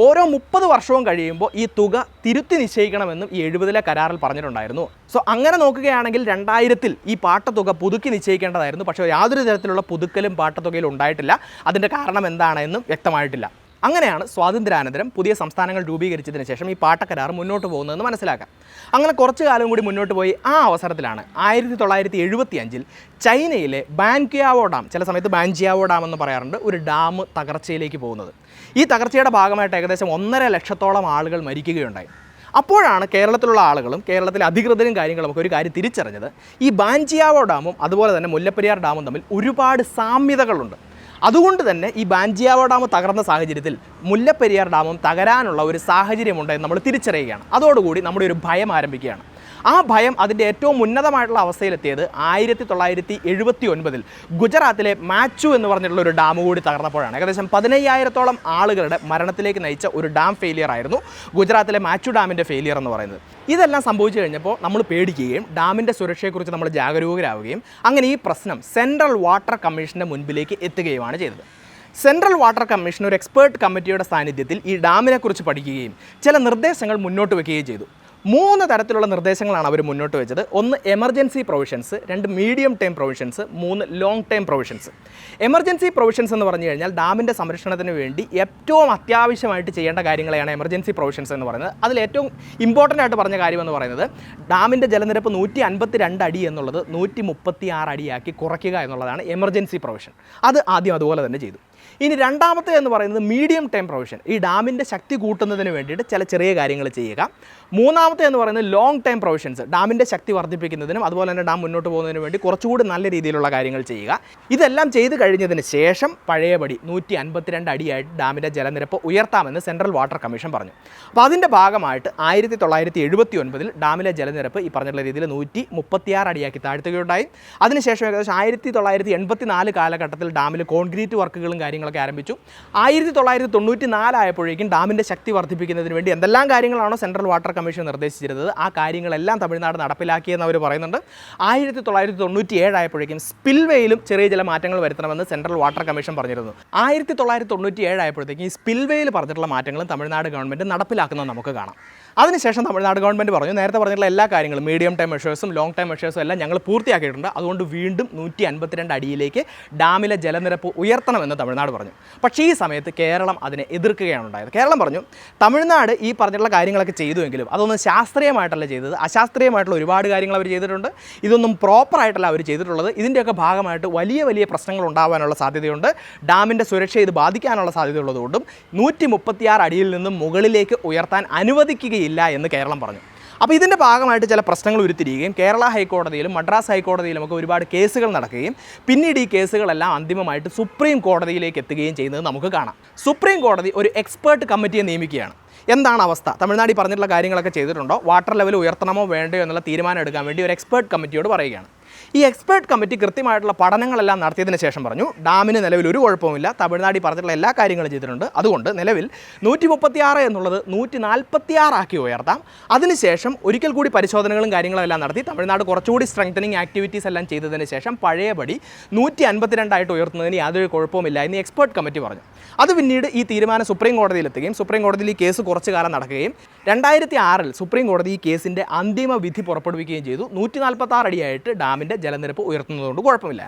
ഓരോ 30 വർഷവും കഴിയുമ്പോൾ ഈ തുക തിരുത്തി നിശ്ചയിക്കണമെന്നും ഈ 70-ലെ കരാറിൽ പറഞ്ഞിട്ടുണ്ടായിരുന്നു. സോ അങ്ങനെ നോക്കുകയാണെങ്കിൽ 2000-ൽ ഈ പാട്ടത്തുക പുതുക്കി നിശ്ചയിക്കേണ്ടതായിരുന്നു. പക്ഷേ യാതൊരു തരത്തിലുള്ള പുതുക്കലും പാട്ടത്തുകയിൽ ഉണ്ടായിട്ടില്ല. അതിൻ്റെ കാരണം എന്താണെന്നും വ്യക്തമായിട്ടില്ല. അങ്ങനെയാണ് സ്വാതന്ത്ര്യാനന്തരം പുതിയ സംസ്ഥാനങ്ങൾ രൂപീകരിച്ചതിന് ശേഷം ഈ പാട്ടക്കരാർ മുന്നോട്ട് പോകുന്നതെന്ന് മനസ്സിലാക്കാം. അങ്ങനെ കുറച്ചു കാലം കൂടി മുന്നോട്ട് പോയി ആ അവസരത്തിലാണ് 1975-ൽ ചൈനയിലെ ബാൻകിയാവോ ഡാം, ചില സമയത്ത് ബാൻജിയാവോ ഡാം എന്ന് പറയാറുണ്ട്, ഒരു ഡാം തകർച്ചയിലേക്ക് പോകുന്നത്. ഈ തകർച്ചയുടെ ഭാഗമായിട്ട് ഏകദേശം 1.5 ലക്ഷത്തോളം ആളുകൾ മരിക്കുകയുണ്ടായി. അപ്പോഴാണ് കേരളത്തിലുള്ള ആളുകളും കേരളത്തിലെ അധികൃതരും കാര്യങ്ങളും ഒക്കെ ഒരു കാര്യം തിരിച്ചറിഞ്ഞത്. ഈ ബാൻജിയാവോ ഡാമും അതുപോലെ തന്നെ മുല്ലപ്പെരിയാർ ഡാമും തമ്മിൽ ഒരുപാട് സാമ്യതകളുണ്ട്. അതുകൊണ്ട് തന്നെ ഈ ബാൻജിയാവോ ഡാം തകർന്ന സാഹചര്യത്തിൽ മുല്ലപ്പെരിയാർ ഡാമും തകരാനുള്ള ഒരു സാഹചര്യമുണ്ടെന്ന് നമ്മൾ തിരിച്ചറിയുകയാണ്. അതോടുകൂടി നമ്മുടെ ഒരു ഭയം ആരംഭിക്കുകയാണ്. ആ ഭയം അതിൻ്റെ ഏറ്റവും ഉന്നതമായിട്ടുള്ള അവസ്ഥയിലെത്തിയത് 1979-ൽ ഗുജറാത്തിലെ മാച്ചു എന്ന് പറഞ്ഞിട്ടുള്ള ഒരു ഡാം കൂടി തകർന്നപ്പോഴാണ്. ഏകദേശം 15,000-ഓളം ആളുകളുടെ മരണത്തിലേക്ക് നയിച്ച ഒരു ഡാം ഫെയിലിയർ ആയിരുന്നു ഗുജറാത്തിലെ മാച്ചു ഡാമിൻ്റെ ഫെയിലിയർ എന്ന് പറയുന്നത്. ഇതെല്ലാം സംഭവിച്ചു കഴിഞ്ഞപ്പോൾ നമ്മൾ പേടിക്കുകയും ഡാമിൻ്റെ സുരക്ഷയെക്കുറിച്ച് നമ്മൾ ജാഗരൂകരാകുകയും അങ്ങനെ ഈ പ്രശ്നം സെൻട്രൽ വാട്ടർ കമ്മീഷൻ്റെ മുൻപിലേക്ക് എത്തുകയുമാണ് ചെയ്തത്. സെൻട്രൽ വാട്ടർ കമ്മീഷൻ ഒരു എക്സ്പേർട്ട് കമ്മിറ്റിയുടെ സാന്നിധ്യത്തിൽ ഈ ഡാമിനെക്കുറിച്ച് പഠിക്കുകയും ചില നിർദ്ദേശങ്ങൾ മുന്നോട്ട് വയ്ക്കുകയും ചെയ്തു. 3 തരത്തിലുള്ള നിർദ്ദേശങ്ങളാണ് അവർ മുന്നോട്ട് വെച്ചത്. 1 emergency provisions, 2 medium time provisions, 3 long time provisions. Emergency provisions എന്ന് പറഞ്ഞു കഴിഞ്ഞാൽ ഡാമിൻ്റെ സംരക്ഷണത്തിന് വേണ്ടി ഏറ്റവും അത്യാവശ്യമായിട്ട് ചെയ്യേണ്ട കാര്യങ്ങളെയാണ് എമർജൻസി പ്രൊവിഷൻസ് എന്ന് പറയുന്നത്. അതിൽ ഏറ്റവും ഇമ്പോർട്ടൻ്റ് ആയിട്ട് പറഞ്ഞ കാര്യമെന്ന് പറയുന്നത് ഡാമിൻ്റെ ജലനിരപ്പ് 152 അടി എന്നുള്ളത് 136 അടിയാക്കി കുറയ്ക്കുക എന്നുള്ളതാണ് എമർജൻസി പ്രൊവിഷൻ. അത് ആദ്യം അതുപോലെ തന്നെ ചെയ്തു. ഇനി രണ്ടാമത്തെ എന്ന് പറയുന്നത് മീഡിയം ടൈം പ്രൊവിഷൻ, ഈ ഡാമിൻ്റെ ശക്തി കൂട്ടുന്നതിന് വേണ്ടിയിട്ട് ചില ചെറിയ കാര്യങ്ങൾ ചെയ്യുക. മൂന്നാമത്തെ എന്ന് പറയുന്നത് ലോങ് ടൈം പ്രൊവിഷൻസ്, ഡാമിൻ്റെ ശക്തി വർദ്ധിപ്പിക്കുന്നതിനും അതുപോലെ തന്നെ ഡാം മുന്നോട്ട് പോകുന്നതിന് വേണ്ടി കുറച്ചുകൂടി നല്ല രീതിയിലുള്ള കാര്യങ്ങൾ ചെയ്യുക. ഇതെല്ലാം ചെയ്ത് കഴിഞ്ഞതിന് ശേഷം പഴയപടി 152 അടിയായിട്ട് ഡാമിൻ്റെ ജലനിരപ്പ് ഉയർത്താമെന്ന് സെൻട്രൽ വാട്ടർ കമ്മീഷൻ പറഞ്ഞു. അപ്പോൾ അതിൻ്റെ ഭാഗമായിട്ട് 1979-ൽ ഡാമിലെ ജലനിരപ്പ് ഈ പറഞ്ഞിട്ടുള്ള രീതിയിൽ 136 അടിയാക്കി താഴ്ത്തുകയുണ്ടായി. അതിനുശേഷം ഏകദേശം 1984 കാലഘട്ടത്തിൽ ഡാമിൽ കോൺക്രീറ്റ് വർക്കുകളും കാര്യങ്ങളൊക്കെ ആരംഭിച്ചു. 1994 ആയപ്പോഴേക്കും ഡാമിൻ്റെ ശക്തി വർദ്ധിപ്പിക്കുന്നതിന് വേണ്ടി എന്തെല്ലാം കാര്യങ്ങളാണോ സെൻട്രൽ വാട്ടർ കമ്മീഷൻ നിർദ്ദേശിച്ചിരുന്നത് ആ കാര്യങ്ങളെല്ലാം തമിഴ്നാട് നടപ്പിലാക്കിയെന്ന് അവർ പറയുന്നുണ്ട്. 1997 ആയപ്പോഴേക്കും സ്പിൽവേയിലും ചെറിയ ചില മാറ്റങ്ങൾ വരുത്തണമെന്ന് സെൻട്രൽ വാട്ടർ കമ്മീഷൻ പറഞ്ഞിരുന്നു. 1997 ആയപ്പോഴത്തേക്കും ഈ സ്പിൽവേയിൽ പറഞ്ഞിട്ടുള്ള മാറ്റങ്ങളും തമിഴ്നാട് ഗവൺമെൻറ് നടപ്പിലാക്കുന്നത് നമുക്ക് കാണാം. അതിനുശേഷം തമിഴ്നാട് ഗവൺമെൻറ് പറഞ്ഞു, നേരത്തെ പറഞ്ഞിട്ടുള്ള എല്ലാ കാര്യങ്ങളും മീഡിയം ടൈം മെഷേഴ്സും ലോങ് ടൈം മെഷേഴ്സും എല്ലാം ഞങ്ങൾ പൂർത്തിയാക്കിയിട്ടുണ്ട്. അതുകൊണ്ട് വീണ്ടും 152 അടിയിലേക്ക് ഡാമിലെ ജലനിരപ്പ് ഉയർത്തണമെന്ന് തമിഴ്നാട് പറഞ്ഞു. പക്ഷേ ഈ സമയത്ത് കേരളം അതിനെ എതിർക്കുകയാണ് ഉണ്ടായത്. കേരളം പറഞ്ഞു തമിഴ്നാട് ഈ പറഞ്ഞിട്ടുള്ള കാര്യങ്ങളൊക്കെ ചെയ്തുവെങ്കിലും അതൊന്നും ശാസ്ത്രീയമായിട്ടല്ല ചെയ്തത്, അശാസ്ത്രീയമായിട്ടുള്ള ഒരുപാട് കാര്യങ്ങൾ അവർ ചെയ്തിട്ടുണ്ട്. ഇതൊന്നും പ്രോപ്പറായിട്ടല്ല അവർ ചെയ്തിട്ടുള്ളത്. ഇതിൻ്റെയൊക്കെ ഭാഗമായിട്ട് വലിയ വലിയ പ്രശ്നങ്ങൾ ഉണ്ടാകാനുള്ള സാധ്യതയുണ്ട്. ഡാമിൻ്റെ സുരക്ഷ ഇത് ബാധിക്കാനുള്ള സാധ്യതയുള്ളതുകൊണ്ടും 136 അടിയിൽ നിന്നും മുകളിലേക്ക് ഉയർത്താൻ അനുവദിക്കുകയില്ല എന്ന് കേരളം പറഞ്ഞു. അപ്പോൾ ഇതിൻ്റെ ഭാഗമായിട്ട് ചില പ്രശ്നങ്ങൾ ഉരുത്തിരിയുകയും കേരള ഹൈക്കോടതിയിലും മദ്രാസ് ഹൈക്കോടതിയിലുമൊക്കെ ഒരുപാട് കേസുകൾ നടക്കുകയും പിന്നീട് ഈ കേസുകളെല്ലാം അന്തിമമായിട്ട് സുപ്രീം കോടതിയിലേക്ക് എത്തുകയും ചെയ്യുന്നത് നമുക്ക് കാണാം. സുപ്രീം കോടതി ഒരു എക്സ്പേർട്ട് കമ്മിറ്റിയെ നിയമിക്കുകയാണ്. എന്താണ് അവസ്ഥ, തമിഴ്നാട് പറഞ്ഞിട്ടുള്ള കാര്യങ്ങളൊക്കെ ചെയ്തിട്ടുണ്ടോ, വാട്ടർ ലെവൽ ഉയർത്തണമോ വേണ്ടയോ എന്നുള്ള തീരുമാനം എടുക്കാൻ വേണ്ടി ഒരു എക്സ്പേർട്ട് കമ്മിറ്റിയോട് പറയുകയാണ്. ഈ എക്സ്പേർട്ട് കമ്മിറ്റി കൃത്യമായിട്ടുള്ള പഠനങ്ങളെല്ലാം നടത്തിയതിന് ശേഷം പറഞ്ഞു ഡാമിന് നിലവിൽ ഒരു കുഴപ്പമില്ല, തമിഴ്നാട് പറഞ്ഞിട്ടുള്ള എല്ലാ കാര്യങ്ങളും ചെയ്തിട്ടുണ്ട്. അതുകൊണ്ട് നിലവിൽ 136 എന്നുള്ളത് 146 ആക്കി ഉയർത്താം. അതിനുശേഷം ഒരിക്കൽ കൂടി പരിശോധനകളും കാര്യങ്ങളും എല്ലാം നടത്തി തമിഴ്നാട് കുറച്ചുകൂടി സ്ട്രെങ്തനിങ് ആക്ടിവിറ്റീസ് എല്ലാം ചെയ്തതിന് ശേഷം പഴയപടി 152 ആയിട്ട് ഉയർത്തുന്നതിന് യാതൊരു കുഴപ്പമില്ല എന്ന് എക്സ്പേർട്ട് കമ്മിറ്റി പറഞ്ഞു. അത് പിന്നീട് ഈ തീരുമാനം സുപ്രീം കോടതിയിലെത്തുകയും സുപ്രീം കോടതിയിൽ ഈ കേസ് കുറച്ചു കാലം നടക്കുകയും 2006-ൽ സുപ്രീം കോടതി ഈ കേസിൻ്റെ അന്തിമ വിധി പുറപ്പെടുവിക്കുകയും ചെയ്തു. 146 അടിയായിട്ട് ഡാമിൻ്റെ ജലനിരപ്പ് ഉയർത്തുന്നതുകൊണ്ട് കുഴപ്പമില്ല.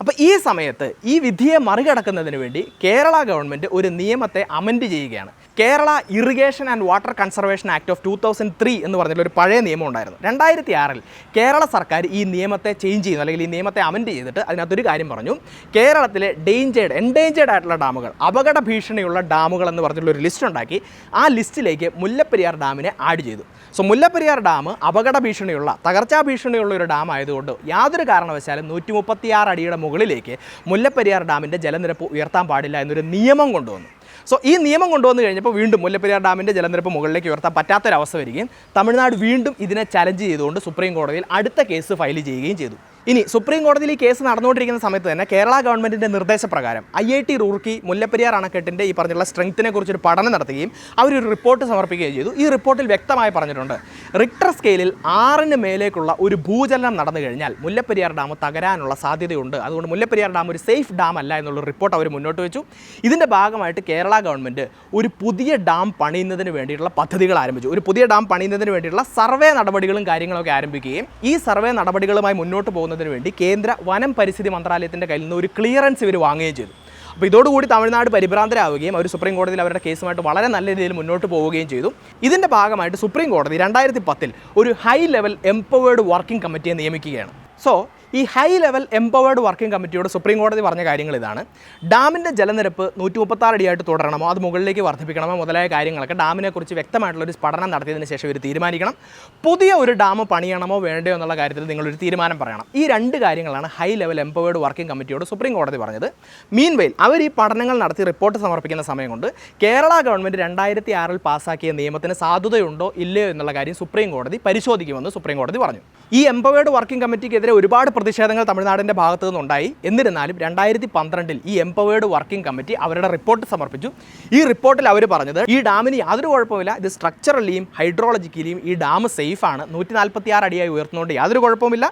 അപ്പോൾ ഈ സമയത്ത് ഈ വിധിയെ മറികടക്കുന്നതിന് വേണ്ടി കേരള ഗവൺമെൻറ് ഒരു നിയമത്തെ അമെൻഡ് ചെയ്യുകയാണ്. Kerala irrigation and water conservation act of 2003 എന്ന് പറഞ്ഞിട്ടുള്ള ഒരു പഴയ നിയമം ഉണ്ടായിരുന്നു. 2006-ൽ കേരള സർക്കാർ ഈ നിയമത്തെ ചേഞ്ച് ചെയ്യുന്നു, അല്ലെങ്കിൽ ഈ നിയമത്തെ അമെൻഡ് ചെയ്തിട്ട് അതിനകത്തൊരു കാര്യം പറഞ്ഞു, കേരളത്തിലെ എൻഡേഞ്ചേർഡ് ആയിട്ടുള്ള ഡാമുകൾ, അപകട ഭീഷണിയുള്ള ഡാമുകൾ എന്ന് പറഞ്ഞിട്ടുള്ള ഒരു ലിസ്റ്റ് ഉണ്ടാക്കി ആ ലിസ്റ്റിലേക്ക് മുല്ലപ്പെരിയാർ ഡാമിനെ ആഡ് ചെയ്തു. സോ മുല്ലപ്പെരിയാർ ഡാം അപകട ഭീഷണിയുള്ള, തകർച്ചാ ഭീഷണിയുള്ള ഒരു ഡാം ആയതുകൊണ്ട് യാതൊരു കാരണവശാലും 136 അടിയുടെ മുകളിലേക്ക് മുല്ലപ്പെരിയാർ ഡാമിൻ്റെ ജലനിരപ്പ് ഉയർത്താൻ പാടില്ല എന്നൊരു നിയമം കൊണ്ടുവന്നു. സോ ഈ നിയമം കൊണ്ടുവന്നു കഴിഞ്ഞപ്പോൾ വീണ്ടും മുല്ലപ്പെരിയാർ ഡാമിൻ്റെ ജലനിരപ്പ് മുകളിലേക്ക് ഉയർത്താൻ പറ്റാത്തൊരവസ്ഥ വരികയും തമിഴ്നാട് വീണ്ടും ഇതിനെ ചലഞ്ച് ചെയ്തുകൊണ്ട് സുപ്രീം കോടതിയിൽ അടുത്ത കേസ് ഫയൽ ചെയ്യുകയും ചെയ്തു. ഇനി സുപ്രീം കോടതിയിൽ ഈ കേസ് നടന്നുകൊണ്ടിരിക്കുന്ന സമയത്ത് തന്നെ കേരള ഗവൺമെൻറ്റിൻ്റെ നിർദ്ദേശപ്രകാരം IIT റൂർക്കി മുല്ലപ്പെരിയാർ അണക്കെട്ടിൻ്റെ ഈ പറഞ്ഞിട്ടുള്ള സ്ട്രെങ്ത്തിനെ കുറിച്ചൊരു പഠനം നടത്തുകയും അവരൊരു റിപ്പോർട്ട് സമർപ്പിക്കുകയും ചെയ്തു. ഈ റിപ്പോർട്ടിൽ വ്യക്തമായി പറഞ്ഞിട്ടുണ്ട്, റിക്ടർ സ്കെയിലിൽ 6 മേലേക്കുള്ള ഒരു ഭൂചലനം നടന്നു കഴിഞ്ഞാൽ മുല്ലപ്പെരിയാർ ഡാം തകരാനുള്ള സാധ്യതയുണ്ട്. അതുകൊണ്ട് മുല്ലപ്പെരിയാർ ഡാം ഒരു സേഫ് ഡാം അല്ല എന്നുള്ള റിപ്പോർട്ട് അവർ മുന്നോട്ട് വെച്ചു. ഇതിൻ്റെ ഭാഗമായിട്ട് കേരള ഗവൺമെൻറ് ഒരു പുതിയ ഡാം പണിയുന്നതിന് വേണ്ടിയിട്ടുള്ള പദ്ധതികൾ ആരംഭിച്ചു. ഒരു പുതിയ ഡാം പണിയുന്നതിന് വേണ്ടിയിട്ടുള്ള സർവേ നടപടികളും കാര്യങ്ങളൊക്കെ ആരംഭിക്കുകയും ഈ സർവേ നടപടികളുമായി മുന്നോട്ട് പോകുന്നതിന് വേണ്ടി കേന്ദ്ര വനം പരിസ്ഥിതി മന്ത്രാലയത്തിൻ്റെ കയ്യിൽ നിന്ന് ഒരു ക്ലിയറൻസ് ഇവർ വാങ്ങുകയും ചെയ്തു. അപ്പോൾ ഇതോടുകൂടി തമിഴ്നാട് പരിഭ്രാന്തരാവുകയും അവർ സുപ്രീം കോടതിയിൽ അവരുടെ കേസുമായിട്ട് വളരെ നല്ല രീതിയിൽ മുന്നോട്ട് പോവുകയും ചെയ്തു. ഇതിൻ്റെ ഭാഗമായിട്ട് സുപ്രീം കോടതി 2010 ഒരു ഹൈ ലെവൽ എംപവേർഡ് വർക്കിംഗ് കമ്മിറ്റിയെ നിയമിക്കുകയാണ്. സോ ഈ ഹൈ ലെവൽ എംപവേർഡ് വർക്കിംഗ് കമ്മിറ്റിയോട് സുപ്രീം കോടതി പറഞ്ഞ കാര്യങ്ങൾ ഇതാണ്: ഡാമിൻ്റെ ജലനിരപ്പ് 136 അടിയായിട്ട് തുടരണമോ, അത് മുകളിലേക്ക് വർദ്ധിപ്പിക്കണമോ മുതലായ കാര്യങ്ങളൊക്കെ ഡാമിനെക്കുറിച്ച് വ്യക്തമായിട്ടുള്ളൊരു പഠനം നടത്തിയതിന് ശേഷം ഇവർ തീരുമാനിക്കണം. പുതിയ ഒരു ഡാം പണിയണമോ വേണ്ടയോ എന്നുള്ള കാര്യത്തിൽ നിങ്ങളൊരു തീരുമാനം പറയണം. ഈ 2 കാര്യങ്ങളാണ് ഹൈ ലെവൽ എംപവേർഡ് വർക്കിംഗ് കമ്മിറ്റിയോട് സുപ്രീം കോടതി പറഞ്ഞത്. മീൻവെയിൽ അവർ ഈ പഠനങ്ങൾ നടത്തി റിപ്പോർട്ട് സമർപ്പിക്കുന്ന സമയം കൊണ്ട് കേരള ഗവൺമെൻറ് 2006 പാസ്സാക്കിയ നിയമത്തിന് സാധുതയുണ്ടോ ഇല്ലയോ എന്നുള്ള കാര്യം സുപ്രീം കോടതി പരിശോധിക്കുമെന്ന് സുപ്രീം കോടതി പറഞ്ഞു. ഈ എംപവേർഡ് വർക്കിംഗ് കമ്മിറ്റിക്കെതിരെ ഒരുപാട് പ്രതിഷേധങ്ങൾ തമിഴ്നാടിൻ്റെ ഭാഗത്തു നിന്നുണ്ടായി. എന്നിരുന്നാലും 2012 ഈ എംപവേർഡ് വർക്കിംഗ് കമ്മിറ്റി അവരുടെ റിപ്പോർട്ട് സമർപ്പിച്ചു. ഈ റിപ്പോർട്ടിൽ അവർ പറഞ്ഞത് ഈ ഡാമിന് യാതൊരു കുഴപ്പമില്ല, ഇത് സ്ട്രക്ചറലിയും ഹൈഡ്രോളജിക്കലിയും ഈ ഡാം സേഫാണ്, 146 അടിയായി ഉയർത്തുന്നതുകൊണ്ട് യാതൊരു കുഴപ്പമില്ല.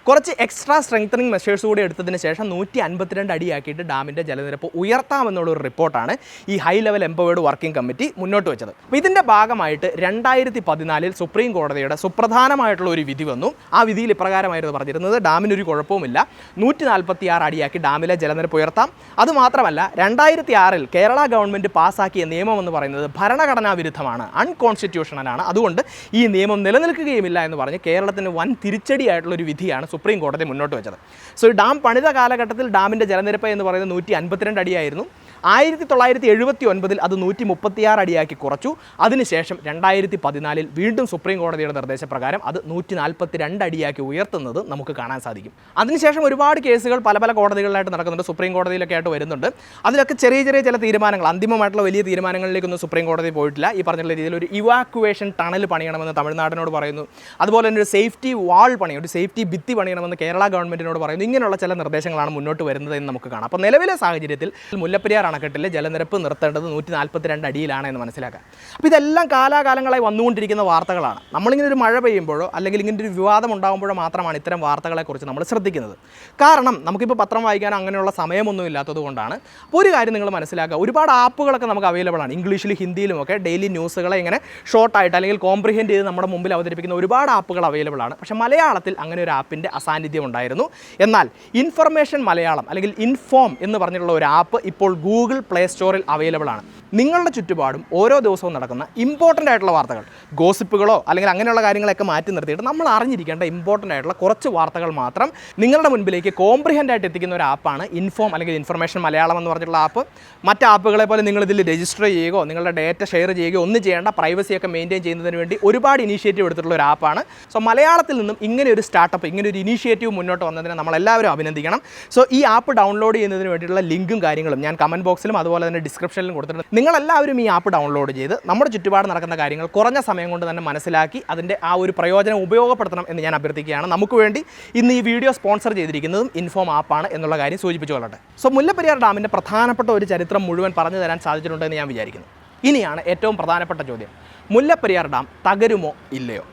കുറച്ച് എക്സ്ട്രാ സ്ട്രെങ്തനിങ് മെഷേഴ്സ് കൂടി എടുത്തതിന് ശേഷം 152 അടിയാക്കിയിട്ട് ഡാമിൻ്റെ ജലനിരപ്പ് ഉയർത്താമെന്നുള്ളൊരു റിപ്പോർട്ടാണ് ഈ high level empowered working committee മുന്നോട്ട് വെച്ചത്. അപ്പോൾ ഇതിൻ്റെ ഭാഗമായിട്ട് 2014 സുപ്രീം കോടതിയുടെ സുപ്രധാനമായിട്ടുള്ള ഒരു വിധി വന്നു. ആ വിധിയിൽ ഇപ്രകാരമായിരുന്നു പറഞ്ഞിരുന്നത്, ഡാമിനൊരു കുഴപ്പവുമില്ല, 146 അടിയാക്കി ഡാമിലെ ജലനിരപ്പ് ഉയർത്താം. അതുമാത്രമല്ല 2006 കേരള ഗവൺമെൻറ് പാസ്സാക്കിയ നിയമം എന്ന് പറയുന്നത് ഭരണഘടനാ വിരുദ്ധമാണ്, അൺകോൺസ്റ്റിറ്റ്യൂഷണലാണ്, അതുകൊണ്ട് ഈ നിയമം നിലനിൽക്കുകയുമില്ല എന്ന് പറഞ്ഞ് കേരളത്തിന് വൻ തിരിച്ചടിയായിട്ടുള്ളൊരു വിധിയാണ് സുപ്രീം കോടതി മുന്നോട്ട് വെച്ചത്. സോ ഈ ഡാം പണിത കാലഘട്ടത്തിൽ ഡാമിൻ്റെ ജലനിരപ്പ് എന്ന് പറയുന്നത് 152 അടിയായിരുന്നു. 1979 അത് 136 അടിയാക്കി കുറച്ചു. അതിനുശേഷം 2014 വീണ്ടും സുപ്രീം കോടതിയുടെ നിർദ്ദേശപ്രകാരം അത് 142 അടിയാക്കി ഉയർത്തുന്നത് നമുക്ക് കാണാൻ സാധിക്കും. അതിനുശേഷം ഒരുപാട് കേസുകൾ പല പല കോടതികളിലായിട്ട് നടക്കുന്നുണ്ട്, സുപ്രീം കോടതിയിലൊക്കെ ആയിട്ട് വരുന്നുണ്ട്. അതിലൊക്കെ ചെറിയ ചെറിയ ചില തീരുമാനങ്ങൾ, അന്തിമമായിട്ടുള്ള വലിയ തീരുമാനങ്ങളിലേക്കൊന്നും സുപ്രീം കോടതി പോയിട്ടില്ല. ഈ പറഞ്ഞിട്ടുള്ള രീതിയിൽ ഒരു ഇവാക്യുവേഷൻ ടണൽ പണിയണമെന്ന് തമിഴ്നാടിനോട് പറയുന്നു. അതുപോലെ തന്നെ ഒരു സേഫ്റ്റി വാൾ പണിയും, ഒരു സേഫ്റ്റി ഭിത്തി പണിയണമെന്ന് കേരള ഗവൺമെൻറ്റിനോട് പറയുന്നു. ഇങ്ങനെയുള്ള ചില നിർദ്ദേശങ്ങളാണ് മുന്നോട്ട് വരുന്നത് എന്ന് നമുക്ക് കാണാം. അപ്പോൾ നിലവിലെ സാഹചര്യത്തിൽ മുല്ലപ്പെരിയാർ അണക്കെട്ടിലെ ജലനിരപ്പ് നിർത്തേണ്ടത് 142 അടിയിലാണ് എന്ന് മനസ്സിലാക്കാം. അപ്പോൾ ഇതെല്ലാം കാലാകാലങ്ങളായി വന്നുകൊണ്ടിരിക്കുന്ന വാർത്തകളാണ്. നമ്മളിങ്ങനെ ഒരു മഴ പെയ്യുമ്പോഴോ അല്ലെങ്കിൽ ഇങ്ങനെ ഒരു വിവാദം ഉണ്ടാകുമ്പോഴോ മാത്രമാണ് ഇത്തരം വാർത്തകളെക്കുറിച്ച് നമ്മൾ ശ്രദ്ധിക്കുന്നത്. കാരണം നമുക്കിപ്പോൾ പത്രം വായിക്കാനോ അങ്ങനെയുള്ള സമയമൊന്നും ഇല്ലാത്തത് കൊണ്ടാണ്. അപ്പോൾ ഒരു കാര്യം നിങ്ങൾ മനസ്സിലാക്കുക, ഒരുപാട് ആപ്പുകളൊക്കെ നമുക്ക് അവൈലബിൾ ആണ്, ഇംഗ്ലീഷിലും ഹിന്ദിയിലും ഒക്കെ ഡെയിലി ന്യൂസുകളെ ഇങ്ങനെ ഷോർട്ടായിട്ട് അല്ലെങ്കിൽ കോംപ്രിഹെൻഡ് ചെയ്ത് നമ്മുടെ മുമ്പിൽ അവതരിപ്പിക്കുന്ന ഒരുപാട് ആപ്പുകൾ അവൈലബിൾ ആണ്. പക്ഷേ മലയാളത്തിൽ അങ്ങനെ ഒരു ആപ്പിൻ്റെ അസാന്നിധ്യം ഉണ്ടായിരുന്നു. എന്നാൽ ഇൻഫർമേഷൻ മലയാളം അല്ലെങ്കിൽ ഇൻഫോം എന്ന് പറഞ്ഞിട്ടുള്ള ഒരു ആപ്പ് ഇപ്പോൾ ഗൂഗിൾ പ്ലേ സ്റ്റോറിൽ അവൈലബിൾ ആണ്. നിങ്ങളുടെ ചുറ്റുപാടും ഓരോ ദിവസവും നടക്കുന്ന ഇമ്പോർട്ടൻ്റ് ആയിട്ടുള്ള വാർത്തകൾ, ഗോസിപ്പുകളോ അല്ലെങ്കിൽ അങ്ങനെയുള്ള കാര്യങ്ങളൊക്കെ മാറ്റി നിർത്തിയിട്ട് നമ്മൾ അറിഞ്ഞിരിക്കേണ്ട ഇമ്പോർട്ടൻ്റ് ആയിട്ടുള്ള കുറച്ച് വാർത്തകൾ മാത്രം നിങ്ങളുടെ മുൻപിലേക്ക് കോംപ്രിഹെൻഡ് ആയിട്ട് എത്തിക്കുന്ന ഒരു ആപ്പാണ് ഇൻഫോം അല്ലെങ്കിൽ ഇൻഫർമേഷൻ മലയാളം എന്ന് പറഞ്ഞിട്ടുള്ള ആപ്പ്. മറ്റ് ആപ്പുകളെ പോലെ നിങ്ങളിതിൽ രജിസ്റ്റർ ചെയ്യുകയോ നിങ്ങളുടെ ഡേറ്റ ഷെയർ ചെയ്യുകയോ ഒന്നും ചെയ്യേണ്ട, പ്രൈവസിയൊക്കെ മെയിൻറ്റെയിൻ ചെയ്യുന്നതിന് വേണ്ടി ഒരുപാട് ഇനീഷ്യേറ്റീവ് എടുത്തിട്ടുള്ള ഒരു ആപ്പാണ്. സോ മലയാളത്തിൽ നിന്നും ഇങ്ങനെ ഒരു സ്റ്റാർട്ടപ്പ്, ഇങ്ങനെ ഒരു ഇനീഷ്യേറ്റീവ് മുന്നോട്ട് വന്നതിനെ നമ്മളെല്ലാവരും അഭിനന്ദിക്കണം. സോ ഈ ആപ്പ് ഡൗൺലോഡ് ചെയ്യുന്നതിന് വേണ്ടിയിട്ടുള്ള ലിങ്കും കാര്യങ്ങളും ഞാൻ കമൻറ്റ് ബോക്സിലും അതുപോലെ തന്നെ ഡിസ്ക്രിപ്ഷനിലും കൊടുത്തിട്ടുണ്ട്. നിങ്ങളെല്ലാവരും ഈ ആപ്പ് ഡൗൺലോഡ് ചെയ്ത് നമ്മുടെ ചുറ്റുപാട് നടക്കുന്ന കാര്യങ്ങൾ കുറഞ്ഞ സമയം കൊണ്ട് തന്നെ മനസ്സിലാക്കി അതിൻ്റെ ആ ഒരു പ്രയോജനം ഉപയോഗപ്പെടുത്തണം എന്ന് ഞാൻ അഭ്യർത്ഥിക്കുകയാണ്. നമുക്ക് വേണ്ടി ഇന്ന് ഈ വീഡിയോ സ്പോൺസർ ചെയ്തിരിക്കുന്നതും ഇൻഫോം ആപ്പാണ് എന്നുള്ള കാര്യം സൂചിപ്പിച്ചു കൊള്ളട്ടെ. സോ മുല്ലപ്പെരിയാർ ഡാമിൻ്റെ പ്രധാനപ്പെട്ട ഒരു ചരിത്രം മുഴുവൻ പറഞ്ഞു തരാൻ സാധിച്ചിട്ടുണ്ടെന്ന് ഞാൻ വിചാരിക്കുന്നു. ഇനിയാണ് ഏറ്റവും പ്രധാനപ്പെട്ട ചോദ്യം, മുല്ലപ്പെരിയാർ ഡാം തകരുമോ ഇല്ലയോ?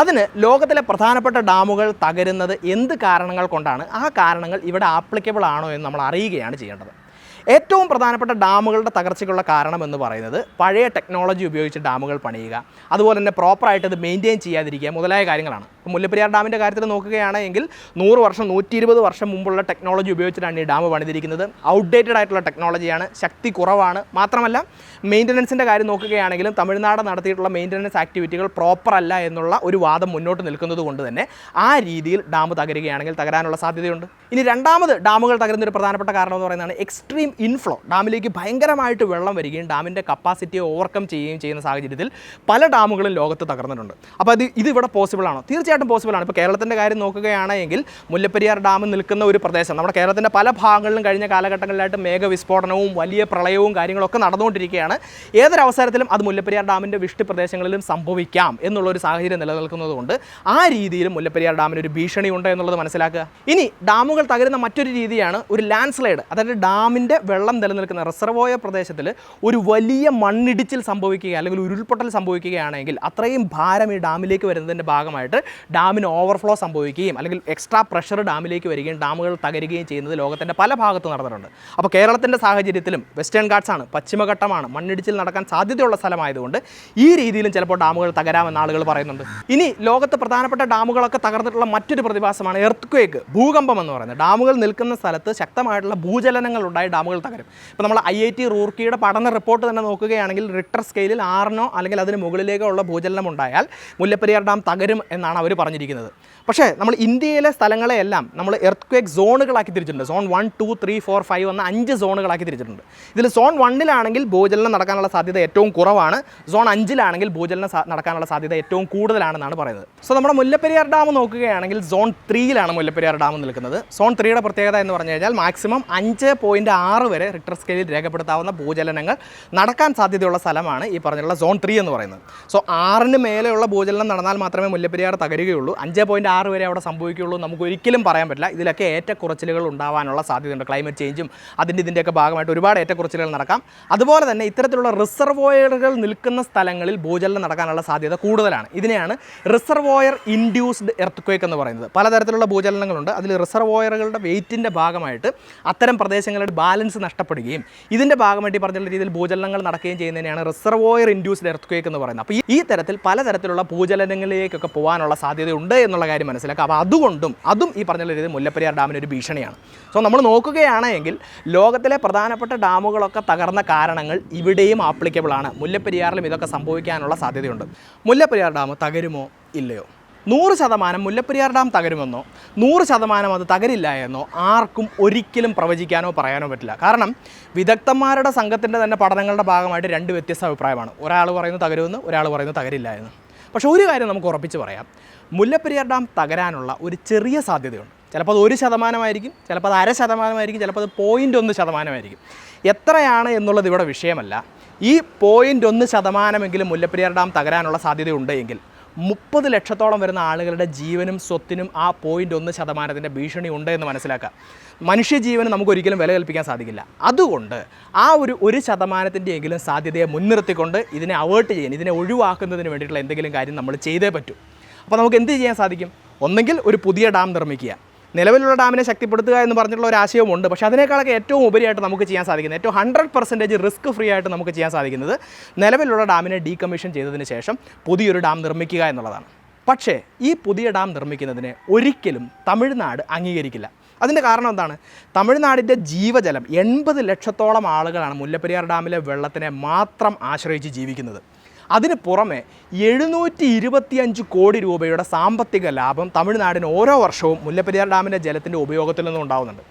അതിന് ലോകത്തിലെ പ്രധാനപ്പെട്ട ഡാമുകൾ തകരുന്നത് എന്ത് കാരണങ്ങൾ കൊണ്ടാണ്, ആ കാരണങ്ങൾ ഇവിടെ ആപ്ലിക്കബിൾ ആണോ എന്ന് നമ്മൾ അറിയുകയാണ് ചെയ്യേണ്ടത്. ഏറ്റവും പ്രധാനപ്പെട്ട ഡാമുകളുടെ തകർച്ചയ്ക്കുള്ള കാരണം എന്ന് പറയുന്നത് പഴയ ടെക്നോളജി ഉപയോഗിച്ച് ഡാമുകൾ പണിയുക, അതുപോലെ തന്നെ പ്രോപ്പറായിട്ട് അത് മെയിൻറ്റെയിൻ ചെയ്യാതിരിക്കുക മുതലായ കാര്യങ്ങളാണ്. ഇപ്പോൾ മുല്ലപ്പെരിയാർ ഡാമിൻ്റെ കാര്യത്തിൽ നോക്കുകയാണെങ്കിൽ 100 വർഷം 120 വർഷം മുമ്പുള്ള ടെക്നോളജി ഉപയോഗിച്ചിട്ടാണ് ഈ ഡാം പണിതിരിക്കുന്നത്. ഔട്ട്ഡേറ്റഡ് ആയിട്ടുള്ള ടെക്നോളജിയാണ്, ശക്തി കുറവാണ്. മാത്രമല്ല മെയിൻ്റനൻസിൻ്റെ കാര്യം നോക്കുകയാണെങ്കിലും തമിഴ്നാട് നടത്തിയിട്ടുള്ള മെയിൻ്റനൻസ് ആക്ടിവിറ്റികൾ പ്രോപ്പർ അല്ല എന്നുള്ള ഒരു വാദം മുന്നോട്ട് നിൽക്കുന്നത് കൊണ്ട് തന്നെ ആ രീതിയിൽ ഡാം തകരുകയാണെങ്കിൽ തകരാനുള്ള സാധ്യതയുണ്ട്. ഇനി രണ്ടാമത് ഡാമുകൾ തകരുന്ന ഒരു പ്രധാനപ്പെട്ട കാരണം എന്ന് പറയുന്നതാണ് എക്സ്ട്രീം ഇൻഫ്ലോ, ഡാമിലേക്ക് ഭയങ്കരമായിട്ട് വെള്ളം വരികയും ഡാമിൻ്റെ കപ്പാസിറ്റിയെ ഓവർകം ചെയ്യുകയും ചെയ്യുന്ന സാഹചര്യത്തിൽ പല ഡാമുകളും ലോകത്ത് തകർന്നിട്ടുണ്ട്. അപ്പോൾ ഇതിവിടെ പോസിബിൾ ആണോ? തീർച്ചയായിട്ടും പോസിബിൾ ആണ്. ഇപ്പോൾ കേരളത്തിൻ്റെ കാര്യം നോക്കുകയാണെങ്കിൽ മുല്ലപ്പെരിയാർ ഡാം നിൽക്കുന്ന ഒരു പ്രദേശം, നമ്മുടെ കേരളത്തിൻ്റെ പല ഭാഗങ്ങളിലും കഴിഞ്ഞ കാലഘട്ടങ്ങളിലായിട്ട് മേഘവിസ്ഫോടനവും വലിയ പ്രളയവും കാര്യങ്ങളൊക്കെ നടന്നുകൊണ്ടിരിക്കുകയാണ്. ഏതൊരവസരത്തിലും അത് മുല്ലപ്പെരിയാർ ഡാമിൻ്റെ വിഷ്ടി പ്രദേശങ്ങളിലും സംഭവിക്കാം എന്നുള്ളൊരു സാഹചര്യം നിലനിൽക്കുന്നതുകൊണ്ട് ആ രീതിയിലും മുല്ലപ്പെരിയാർ ഡാമിന് ഒരു ഭീഷണി ഉണ്ട് എന്നുള്ളത് മനസ്സിലാക്കുക. ഇനി ഡാമുകൾ തകരുന്ന മറ്റൊരു രീതിയാണ് ഒരു ലാൻഡ് സ്ലൈഡ്. അതായത് ഡാമിൻ്റെ വെള്ളം നിലനിൽക്കുന്ന റിസർവോയർ പ്രദേശത്തിൽ ഒരു വലിയ മണ്ണിടിച്ചിൽ സംഭവിക്കുക അല്ലെങ്കിൽ ഉരുൾപൊട്ടൽ സംഭവിക്കുകയാണെങ്കിൽ അത്രയും ഭാരം ഈ ഡാമിലേക്ക് വരുന്നതിൻ്റെ ഭാഗമായിട്ട് ഡാമിന് ഓവർഫ്ലോ സംഭവിക്കുകയും അല്ലെങ്കിൽ എക്സ്ട്രാ പ്രഷർ ഡാമിലേക്ക് വരികയും ഡാമുകൾ തകരുകയും ചെയ്യുന്നത് ലോകത്തിൻ്റെ പല ഭാഗത്തും നടന്നിട്ടുണ്ട്. അപ്പോൾ കേരളത്തിൻ്റെ സാഹചര്യത്തിലും വെസ്റ്റേൺ ഗാട്ട്സ് ആണ്, പശ്ചിമഘട്ടമാണ്, മണ്ണിടിച്ചിൽ നടക്കാൻ സാധ്യതയുള്ള സ്ഥലമായതുകൊണ്ട് ഈ രീതിയിലും ചിലപ്പോൾ ഡാമുകൾ തകരാമെന്ന് ആളുകൾ പറയുന്നുണ്ട്. ഇനി ലോകത്ത് പ്രധാനപ്പെട്ട ഡാമുകളൊക്കെ തകർന്നിട്ടുള്ള മറ്റൊരു പ്രതിഭാസമാണ് എർത്ത്ക്വേക്ക്, ഭൂകമ്പം എന്ന് പറയുന്നത്. ഡാമുകൾ നിൽക്കുന്ന സ്ഥലത്ത് ശക്തമായിട്ടുള്ള ഭൂചലനങ്ങൾ ഉണ്ടായി ഡാമുകൾ തകരും. ഇപ്പോൾ നമ്മൾ IIT റൂർക്കിയുടെ പഠന റിപ്പോർട്ട് തന്നെ നോക്കുകയാണെങ്കിൽ റിക്ടർ സ്കെയിലിൽ 6 അല്ലെങ്കിൽ അതിന് മുകളിലേക്കോ ഉള്ള ഭൂചലനം ഉണ്ടായാൽ മുല്ലപ്പെരിയാർ ഡാം തകരും എന്നാണ് അവർ പറഞ്ഞിരിക്കുന്നത്. പക്ഷേ നമ്മൾ ഇന്ത്യയിലെ സ്ഥലങ്ങളെയെല്ലാം നമ്മൾ എർത്ത്ക്വേക്ക് സോണുകളാക്കി തിരിച്ചിട്ടുണ്ട്. സോൺ 1, 2, 3, 4, 5 എന്ന 5 സോണുകളാക്കി തിരിച്ചിട്ടുണ്ട്. ഇതിൽ സോൺ 1-ലാണെങ്കിൽ ഭൂചലനം നടക്കാനുള്ള സാധ്യത ഏറ്റവും കുറവാണ്. സോൺ 5-ലാണെങ്കിൽ ഭൂചലനം നടക്കാനുള്ള സാധ്യത ഏറ്റവും കൂടുതലാണെന്നാണ് പറയുന്നത്. സോ നമ്മുടെ മുല്ലപ്പെരിയാർ ഡാം നോക്കുകയാണെങ്കിൽ സോൺ 3-ലാണ് മുല്ലപ്പെരിയാർ ഡാം നിൽക്കുന്നത്. സോൺ 3-യുടെ പ്രത്യേകത എന്ന് പറഞ്ഞു കഴിഞ്ഞാൽ മാക്സിമം 5.6 വരെ റിക്ടർ സ്കെയിലിൽ രേഖപ്പെടുത്താവുന്ന ഭൂചലനങ്ങൾ നടക്കാൻ സാധ്യതയുള്ള സ്ഥലമാണ് ഈ പറഞ്ഞിട്ടുള്ള സോൺ 3 എന്ന് പറയുന്നത്. സോ 6-ന് മേലെയുള്ള ഭൂചലനം നടന്നാൽ മാത്രമേ മുല്ലപ്പെരിയാർ തകരുകയുള്ളൂ. 5.6 വരെ അവിടെ സംഭവിക്കുകയുള്ളൂ നമുക്ക് ഒരിക്കലും പറയാൻ പറ്റില്ല. ഇതിലൊക്കെ ഏറ്റക്കുറച്ചിലുകൾ ഉണ്ടാവാനുള്ള സാധ്യതയുണ്ട്. ക്ലൈമറ്റ് ചേഞ്ചും ഇതിൻ്റെയൊക്കെ ഭാഗമായിട്ട് ഒരുപാട് ഏറ്റക്കുറച്ചിലുകൾ നടക്കാം. അതുപോലെ തന്നെ ഇത്തരത്തിലുള്ള റിസർവോയറുകൾ നിൽക്കുന്ന സ്ഥലങ്ങളിൽ ഭൂചലനം നടക്കാനുള്ള സാധ്യത കൂടുതലാണ്. ഇതിനെയാണ് റിസർവോയർ ഇൻഡ്യൂസ്ഡ് എർത്ത്ക്വേക്ക് എന്ന് പറയുന്നത്. പലതരത്തിലുള്ള ഭൂചലനങ്ങളുണ്ട്. അതിൽ റിസർവോയറുകളുടെ വെയിറ്റിൻ്റെ ഭാഗമായിട്ട് അത്തരം പ്രദേശങ്ങളുടെ ബാലൻസ് നഷ്ടപ്പെടുകയും ഇതിൻ്റെ ഭാഗമായിട്ട് ഈ പറഞ്ഞ രീതിയിൽ ഭൂചലനങ്ങൾ നടക്കുകയും ചെയ്യുന്നതിനെയാണ് റിസർവോയർ ഇൻഡ്യൂസ്ഡ് എർത്ത്ക്വേക്ക് എന്ന് പറയുന്നത്. അപ്പോൾ ഈ തരത്തിൽ പലതരത്തിലുള്ള ഭൂചലനങ്ങളിലേക്കൊക്കെ പോകാനുള്ള സാധ്യതയുണ്ട് എന്നുള്ള കാര്യം മനസ്സിലാക്കുക. അപ്പോൾ അതും ഈ പറഞ്ഞ രീതിയിൽ മുല്ലപ്പെരിയാർ ഡാമിന് ഒരു ഭീഷണിയാണ്. സോ നമ്മൾ നോക്കുകയാണെങ്കിൽ ലോകത്തിലെ പ്രധാനപ്പെട്ട ഡാമുകളൊക്കെ തകർന്ന കാരണങ്ങൾ ഇവിടെയും ആപ്ലിക്കബിൾ ആണ്. മുല്ലപ്പെരിയാറിലും ഇതൊക്കെ സംഭവിക്കാനുള്ള സാധ്യതയുണ്ട്. മുല്ലപ്പെരിയാർ ഡാം തകരുമോ ഇല്ലയോ? 100% മുല്ലപ്പെരിയാർ ഡാം തകരുമെന്നോ 100% അത് തകരില്ല എന്നോ ആർക്കും ഒരിക്കലും പ്രവചിക്കാനോ പറയാനോ പറ്റില്ല. കാരണം വിദഗ്ധന്മാരുടെ സംഘത്തിൻ്റെ തന്നെ പഠനങ്ങളുടെ ഭാഗമായിട്ട് 2 വ്യത്യസ്ത അഭിപ്രായമാണ്. ഒരാൾ പറയുന്നു തകരുമെന്ന്, ഒരാൾ പറയുന്നു തകരില്ല എന്ന്. പക്ഷേ ഒരു കാര്യം നമുക്ക് ഉറപ്പിച്ച് പറയാം, മുല്ലപ്പെരിയാർ ഡാം തകരാനുള്ള ഒരു ചെറിയ സാധ്യതയുണ്ട്. ചിലപ്പോൾ അത് 1% ചിലപ്പോൾ അത് 0.5%, ചിലപ്പോൾ അത് 0.1% എത്രയാണ് എന്നുള്ളത് ഇവിടെ വിഷയമല്ല. ഈ 0.1% മുല്ലപ്പെരിയാർ ഡാം തകരാനുള്ള സാധ്യതയുണ്ട് എങ്കിൽ 30 ലക്ഷത്തോളം വരുന്ന ആളുകളുടെ ജീവനും സ്വത്തിനും ആ 0.1% ഭീഷണി ഉണ്ട് എന്ന് മനസ്സിലാക്കുക. മനുഷ്യജീവന് നമുക്കൊരിക്കലും വില കൽപ്പിക്കാൻ സാധിക്കില്ല. അതുകൊണ്ട് ആ ഒരു 1%-എങ്കിലും സാധ്യതയെ മുൻനിർത്തിക്കൊണ്ട് ഇതിനെ അവോയ്ഡ് ചെയ്യാൻ, ഇതിനെ ഒഴിവാക്കുന്നതിന് വേണ്ടിയിട്ടുള്ള എന്തെങ്കിലും കാര്യം നമ്മൾ ചെയ്തേ പറ്റൂ. അപ്പോൾ നമുക്ക് എന്ത് ചെയ്യാൻ സാധിക്കും? ഒന്നെങ്കിൽ ഒരു പുതിയ ഡാം നിർമ്മിക്കുക, നിലവിലുള്ള ഡാമിനെ ശക്തിപ്പെടുത്തുക എന്ന് പറഞ്ഞിട്ടുള്ള ഒരു ആശയമുണ്ട്. പക്ഷേ അതിനേക്കാളൊക്കെ ഏറ്റവും ഉപരിയായിട്ട് നമുക്ക് ചെയ്യാൻ സാധിക്കുന്നത്, ഏറ്റവും 100% റിസ്ക് ഫ്രീ ആയിട്ട് നമുക്ക് ചെയ്യാൻ സാധിക്കുന്നത് നിലവിലുള്ള ഡാമിനെ ഡീകമ്മീഷൻ ചെയ്തതിന് ശേഷം പുതിയൊരു ഡാം നിർമ്മിക്കുക എന്നുള്ളതാണ്. പക്ഷേ ഈ പുതിയ ഡാം നിർമ്മിക്കുന്നതിനെ ഒരിക്കലും തമിഴ്നാട് അംഗീകരിക്കില്ല. അതിൻ്റെ കാരണം എന്താണ്? തമിഴ്നാടിൻ്റെ ജീവജലം 80 ലക്ഷത്തോളം ആളുകളാണ് മുല്ലപ്പെരിയാർ ഡാമിലെ വെള്ളത്തിനെ മാത്രം ആശ്രയിച്ച് ജീവിക്കുന്നത്. അതിന് പുറമെ 725 കോടി രൂപയുടെ സാമ്പത്തിക ലാഭം തമിഴ്നാടിന് ഓരോ വർഷവും മുല്ലപ്പെരിയാർ ഡാമിൻ്റെ ജലത്തിൻ്റെ ഉപയോഗത്തിൽ നിന്നും ഉണ്ടാകുന്നുണ്ട്.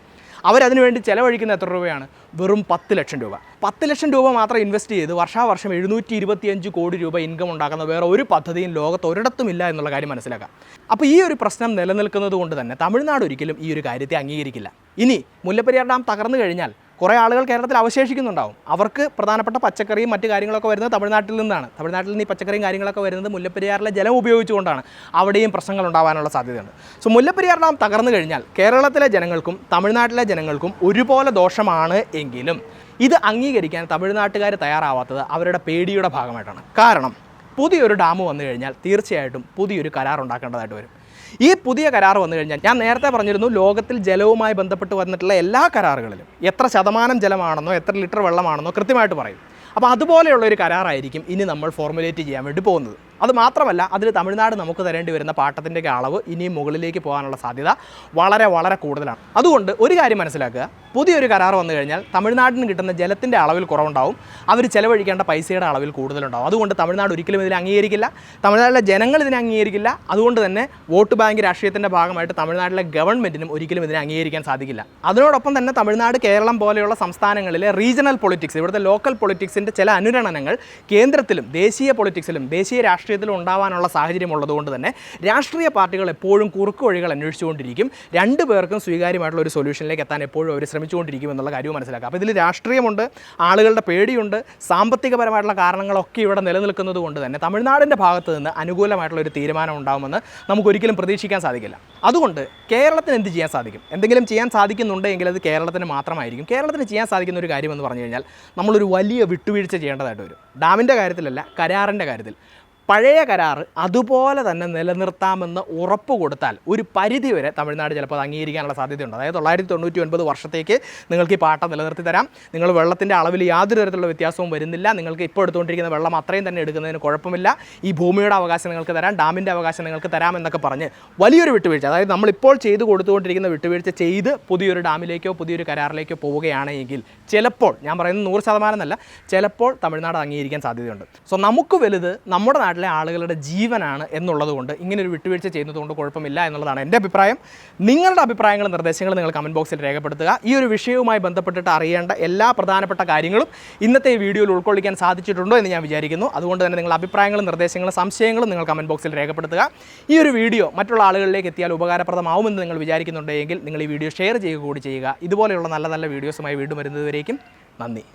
അവരതിനു വേണ്ടി ചിലവഴിക്കുന്ന എത്ര രൂപയാണ്? വെറും 10 ലക്ഷം രൂപ. 10 ലക്ഷം രൂപ മാത്രം ഇൻവെസ്റ്റ് ചെയ്ത് വർഷാവർഷം 725 കോടി രൂപ ഇൻകം ഉണ്ടാക്കുന്ന വേറെ ഒരു പദ്ധതിയും ലോകത്ത് ഒരിടത്തുമില്ല എന്നുള്ള കാര്യം മനസ്സിലാക്കാം. അപ്പോൾ ഈ ഒരു പ്രശ്നം നിലനിൽക്കുന്നത് കൊണ്ട് തന്നെ തമിഴ്നാട് ഒരിക്കലും ഈ ഒരു കാര്യത്തെ അംഗീകരിക്കില്ല. ഇനി മുല്ലപ്പെരിയാർ ഡാം തകർന്നു കഴിഞ്ഞാൽ കുറേ ആളുകൾ കേരളത്തിൽ അവശേഷിക്കുന്നുണ്ടാവും. അവർക്ക് പ്രധാനപ്പെട്ട പച്ചക്കറിയും മറ്റു കാര്യങ്ങളൊക്കെ വരുന്നത് തമിഴ്നാട്ടിൽ നിന്നാണ്. തമിഴ്നാട്ടിൽ നിന്ന് ഈ പച്ചക്കറിയും കാര്യങ്ങളൊക്കെ വരുന്നത് മുല്ലപ്പെരിയാറിലെ ജലം ഉപയോഗിച്ചുകൊണ്ടാണ്. അവിടെയും പ്രശ്നങ്ങൾ ഉണ്ടാകാനുള്ള സാധ്യതയുണ്ട്. സോ മുല്ലപ്പെരിയാർ ഡാം തകർന്നു കഴിഞ്ഞാൽ കേരളത്തിലെ ജനങ്ങൾക്കും തമിഴ്നാട്ടിലെ ജനങ്ങൾക്കും ഒരുപോലെ ദോഷമാണ് എങ്കിലും ഇത് അംഗീകരിക്കാൻ തമിഴ്നാട്ടുകാർ തയ്യാറാവാത്തത് അവരുടെ പേടിയുടെ ഭാഗമായിട്ടാണ്. കാരണം പുതിയൊരു ഡാം വന്നു കഴിഞ്ഞാൽ തീർച്ചയായിട്ടും പുതിയൊരു കരാർ ഉണ്ടാക്കേണ്ടതായിട്ട് വരും. ഈ പുതിയ കരാർ വന്നു കഴിഞ്ഞാൽ ഞാൻ നേരത്തെ പറഞ്ഞിരുന്നു, ലോകത്തിൽ ജലവുമായി ബന്ധപ്പെട്ട് വന്നിട്ടുള്ള എല്ലാ കരാറുകളിലും എത്ര ശതമാനം ജലമാണെന്നോ എത്ര ലിറ്റർ വെള്ളമാണെന്നോ കൃത്യമായിട്ട് പറയും. അപ്പോൾ അതുപോലെയുള്ള ഒരു കരാറായിരിക്കും ഇനി നമ്മൾ ഫോർമുലേറ്റ് ചെയ്യാൻ വേണ്ടി പോകുന്നത്. അത് മാത്രമല്ല അതിൽ തമിഴ്നാട് നമുക്ക് തരേണ്ടി വരുന്ന പാട്ടത്തിൻ്റെയൊക്കെ അളവ് ഇനിയും മുകളിലേക്ക് പോകാനുള്ള സാധ്യത വളരെ വളരെ കൂടുതലാണ്. അതുകൊണ്ട് ഒരു കാര്യം മനസ്സിലാക്കുക, പുതിയൊരു കരാർ വന്നു കഴിഞ്ഞാൽ തമിഴ്നാടിന് കിട്ടുന്ന ജലത്തിൻ്റെ അളവിൽ കുറവുണ്ടാവും, അവർ ചെലവഴിക്കേണ്ട പൈസയുടെ അളവിൽ കൂടുതലുണ്ടാവും. അതുകൊണ്ട് തമിഴ്നാട് ഒരിക്കലും ഇതിനെ അംഗീകരിക്കില്ല, തമിഴ്നാട്ടിലെ ജനങ്ങൾ ഇതിനെ അംഗീകരിക്കില്ല. അതുകൊണ്ട് തന്നെ വോട്ട് ബാങ്ക് രാഷ്ട്രീയത്തിൻ്റെ ഭാഗമായിട്ട് തമിഴ്നാട്ടിലെ ഗവൺമെൻറ്റിനും ഒരിക്കലും ഇതിനെ അംഗീകരിക്കാൻ സാധിക്കില്ല. അതിനോടൊപ്പം തന്നെ തമിഴ്നാട്, കേരളം പോലെയുള്ള സംസ്ഥാനങ്ങളിലെ റീജിയണൽ പൊളിറ്റിക്സ്, ഇവിടുത്തെ ലോക്കൽ പൊളിറ്റിക്സിൻ്റെ ചില അനുരണനങ്ങൾ കേന്ദ്രത്തിലും ദേശീയ പൊളിറ്റിക്സിലും ദേശീയ രാഷ്ട്രീയത്തിലും ഉണ്ടാവാനുള്ള സാഹചര്യം ഉള്ളതുകൊണ്ട് തന്നെ രാഷ്ട്രീയ പാർട്ടികൾ എപ്പോഴും കുറുക്ക് വഴികൾ അന്വേഷിച്ചുകൊണ്ടിരിക്കും. രണ്ടു പേർക്കും സ്വീകാര്യമായിട്ടുള്ള ഒരു സൊല്യൂഷനിലേക്ക് എത്താൻ എപ്പോഴും അവർ ശ്രമിച്ചുകൊണ്ടിരിക്കും എന്നുള്ള കാര്യവും മനസ്സിലാക്കുക. അപ്പോൾ ഇതിൽ രാഷ്ട്രീയമുണ്ട്, ആളുകളുടെ പേടിയുണ്ട്, സാമ്പത്തികപരമായിട്ടുള്ള കാരണങ്ങളൊക്കെ ഇവിടെ നിലനിൽക്കുന്നത് കൊണ്ട് തന്നെ തമിഴ്നാടിൻ്റെ ഭാഗത്ത് നിന്ന് അനുകൂലമായിട്ടുള്ള ഒരു തീരുമാനം ഉണ്ടാകുമെന്ന് നമുക്കൊരിക്കലും പ്രതീക്ഷിക്കാൻ സാധിക്കില്ല. അതുകൊണ്ട് കേരളത്തിന് എന്ത് ചെയ്യാൻ സാധിക്കും? എന്തെങ്കിലും ചെയ്യാൻ സാധിക്കുന്നുണ്ടെങ്കിൽ അത് കേരളത്തിന് മാത്രമായിരിക്കും. കേരളത്തിന് ചെയ്യാൻ സാധിക്കുന്ന ഒരു കാര്യമെന്ന് പറഞ്ഞു കഴിഞ്ഞാൽ നമ്മളൊരു വലിയ വിട്ടുവീഴ്ച ചെയ്യേണ്ടതായിട്ട് വരും. ഡാമിൻ്റെ കാര്യത്തിലല്ല, കരാറിൻ്റെ കാര്യത്തിൽ. പഴയ കരാർ അതുപോലെ തന്നെ നിലനിർത്താമെന്ന് ഉറപ്പ് കൊടുത്താൽ ഒരു പരിധിവരെ തമിഴ്നാട് ചിലപ്പോൾ അത് അംഗീകരിക്കാനുള്ള സാധ്യതയുണ്ട്. അതായത് 999 വർഷത്തേക്ക് നിങ്ങൾക്ക് ഈ പാട്ട നിലനിർത്തി തരാം, നിങ്ങൾ വെള്ളത്തിൻ്റെ അളവിൽ യാതൊരു തരത്തിലുള്ള വ്യത്യാസവും വരുന്നില്ല, നിങ്ങൾക്ക് ഇപ്പോൾ എടുത്തുകൊണ്ടിരിക്കുന്ന വെള്ളം അത്രയും തന്നെ എടുക്കുന്നതിന് കുഴപ്പമില്ല, ഈ ഭൂമിയുടെ അവകാശം നിങ്ങൾക്ക് തരാം, ഡാമിൻ്റെ അവകാശം നിങ്ങൾക്ക് തരാമെന്നൊക്കെ പറഞ്ഞ് വലിയൊരു വിട്ടുവീഴ്ച, അതായത് നമ്മളിപ്പോൾ ചെയ്ത് കൊടുത്തുകൊണ്ടിരിക്കുന്ന വിട്ടുവീഴ്ച ചെയ്ത് പുതിയൊരു ഡാമിലേക്കോ പുതിയൊരു കരാറിലേക്കോ പോവുകയാണെങ്കിൽ ചിലപ്പോൾ, ഞാൻ പറയുന്നത് 100% എന്നല്ല, ചിലപ്പോൾ തമിഴ്നാട് അംഗീകരിക്കാൻ സാധ്യതയുണ്ട്. സോ നമുക്ക് വലുത് നമ്മുടെ നാട്ടിലെ ആളുകളുടെ ജീവനാണ് എന്നുള്ളത് കൊണ്ട് ഇങ്ങനൊരു വിട്ടുവീഴ്ച ചെയ്യുന്നതുകൊണ്ട് കുഴപ്പമില്ല എന്നുള്ളതാണ് എൻ്റെ അഭിപ്രായം. നിങ്ങളുടെ അഭിപ്രായങ്ങളും നിർദ്ദേശങ്ങളും നിങ്ങൾ കമൻറ്റ് ബോക്സിൽ രേഖപ്പെടുത്തുക. ഈ ഒരു വിഷയവുമായി ബന്ധപ്പെട്ടിട്ട് അറിയേണ്ട എല്ലാ പ്രധാനപ്പെട്ട കാര്യങ്ങളും ഇന്നത്തെ ഈ വീഡിയോയിൽ ഉൾക്കൊള്ളിക്കാൻ സാധിച്ചിട്ടുണ്ടോ എന്ന് ഞാൻ വിചാരിക്കുന്നു. അതുകൊണ്ട് തന്നെ നിങ്ങളുടെ അഭിപ്രായങ്ങളും നിർദ്ദേശങ്ങളും സംശയങ്ങളും നിങ്ങൾ കമൻറ്റ് ബോക്സിൽ രേഖപ്പെടുത്തുക. ഈ ഒരു വീഡിയോ മറ്റുള്ള ആളുകളിലേക്ക് എത്തിയാൽ ഉപകാരപ്രദമാവുമെന്ന് നിങ്ങൾ വിചാരിക്കുന്നുണ്ടെങ്കിൽ നിങ്ങൾ ഈ വീഡിയോ ഷെയർ ചെയ്യുക കൂടി ചെയ്യുക. ഇതുപോലെയുള്ള നല്ല നല്ല വീഡിയോസുമായി വീണ്ടും വരുന്നതുവരേക്കും നന്ദി.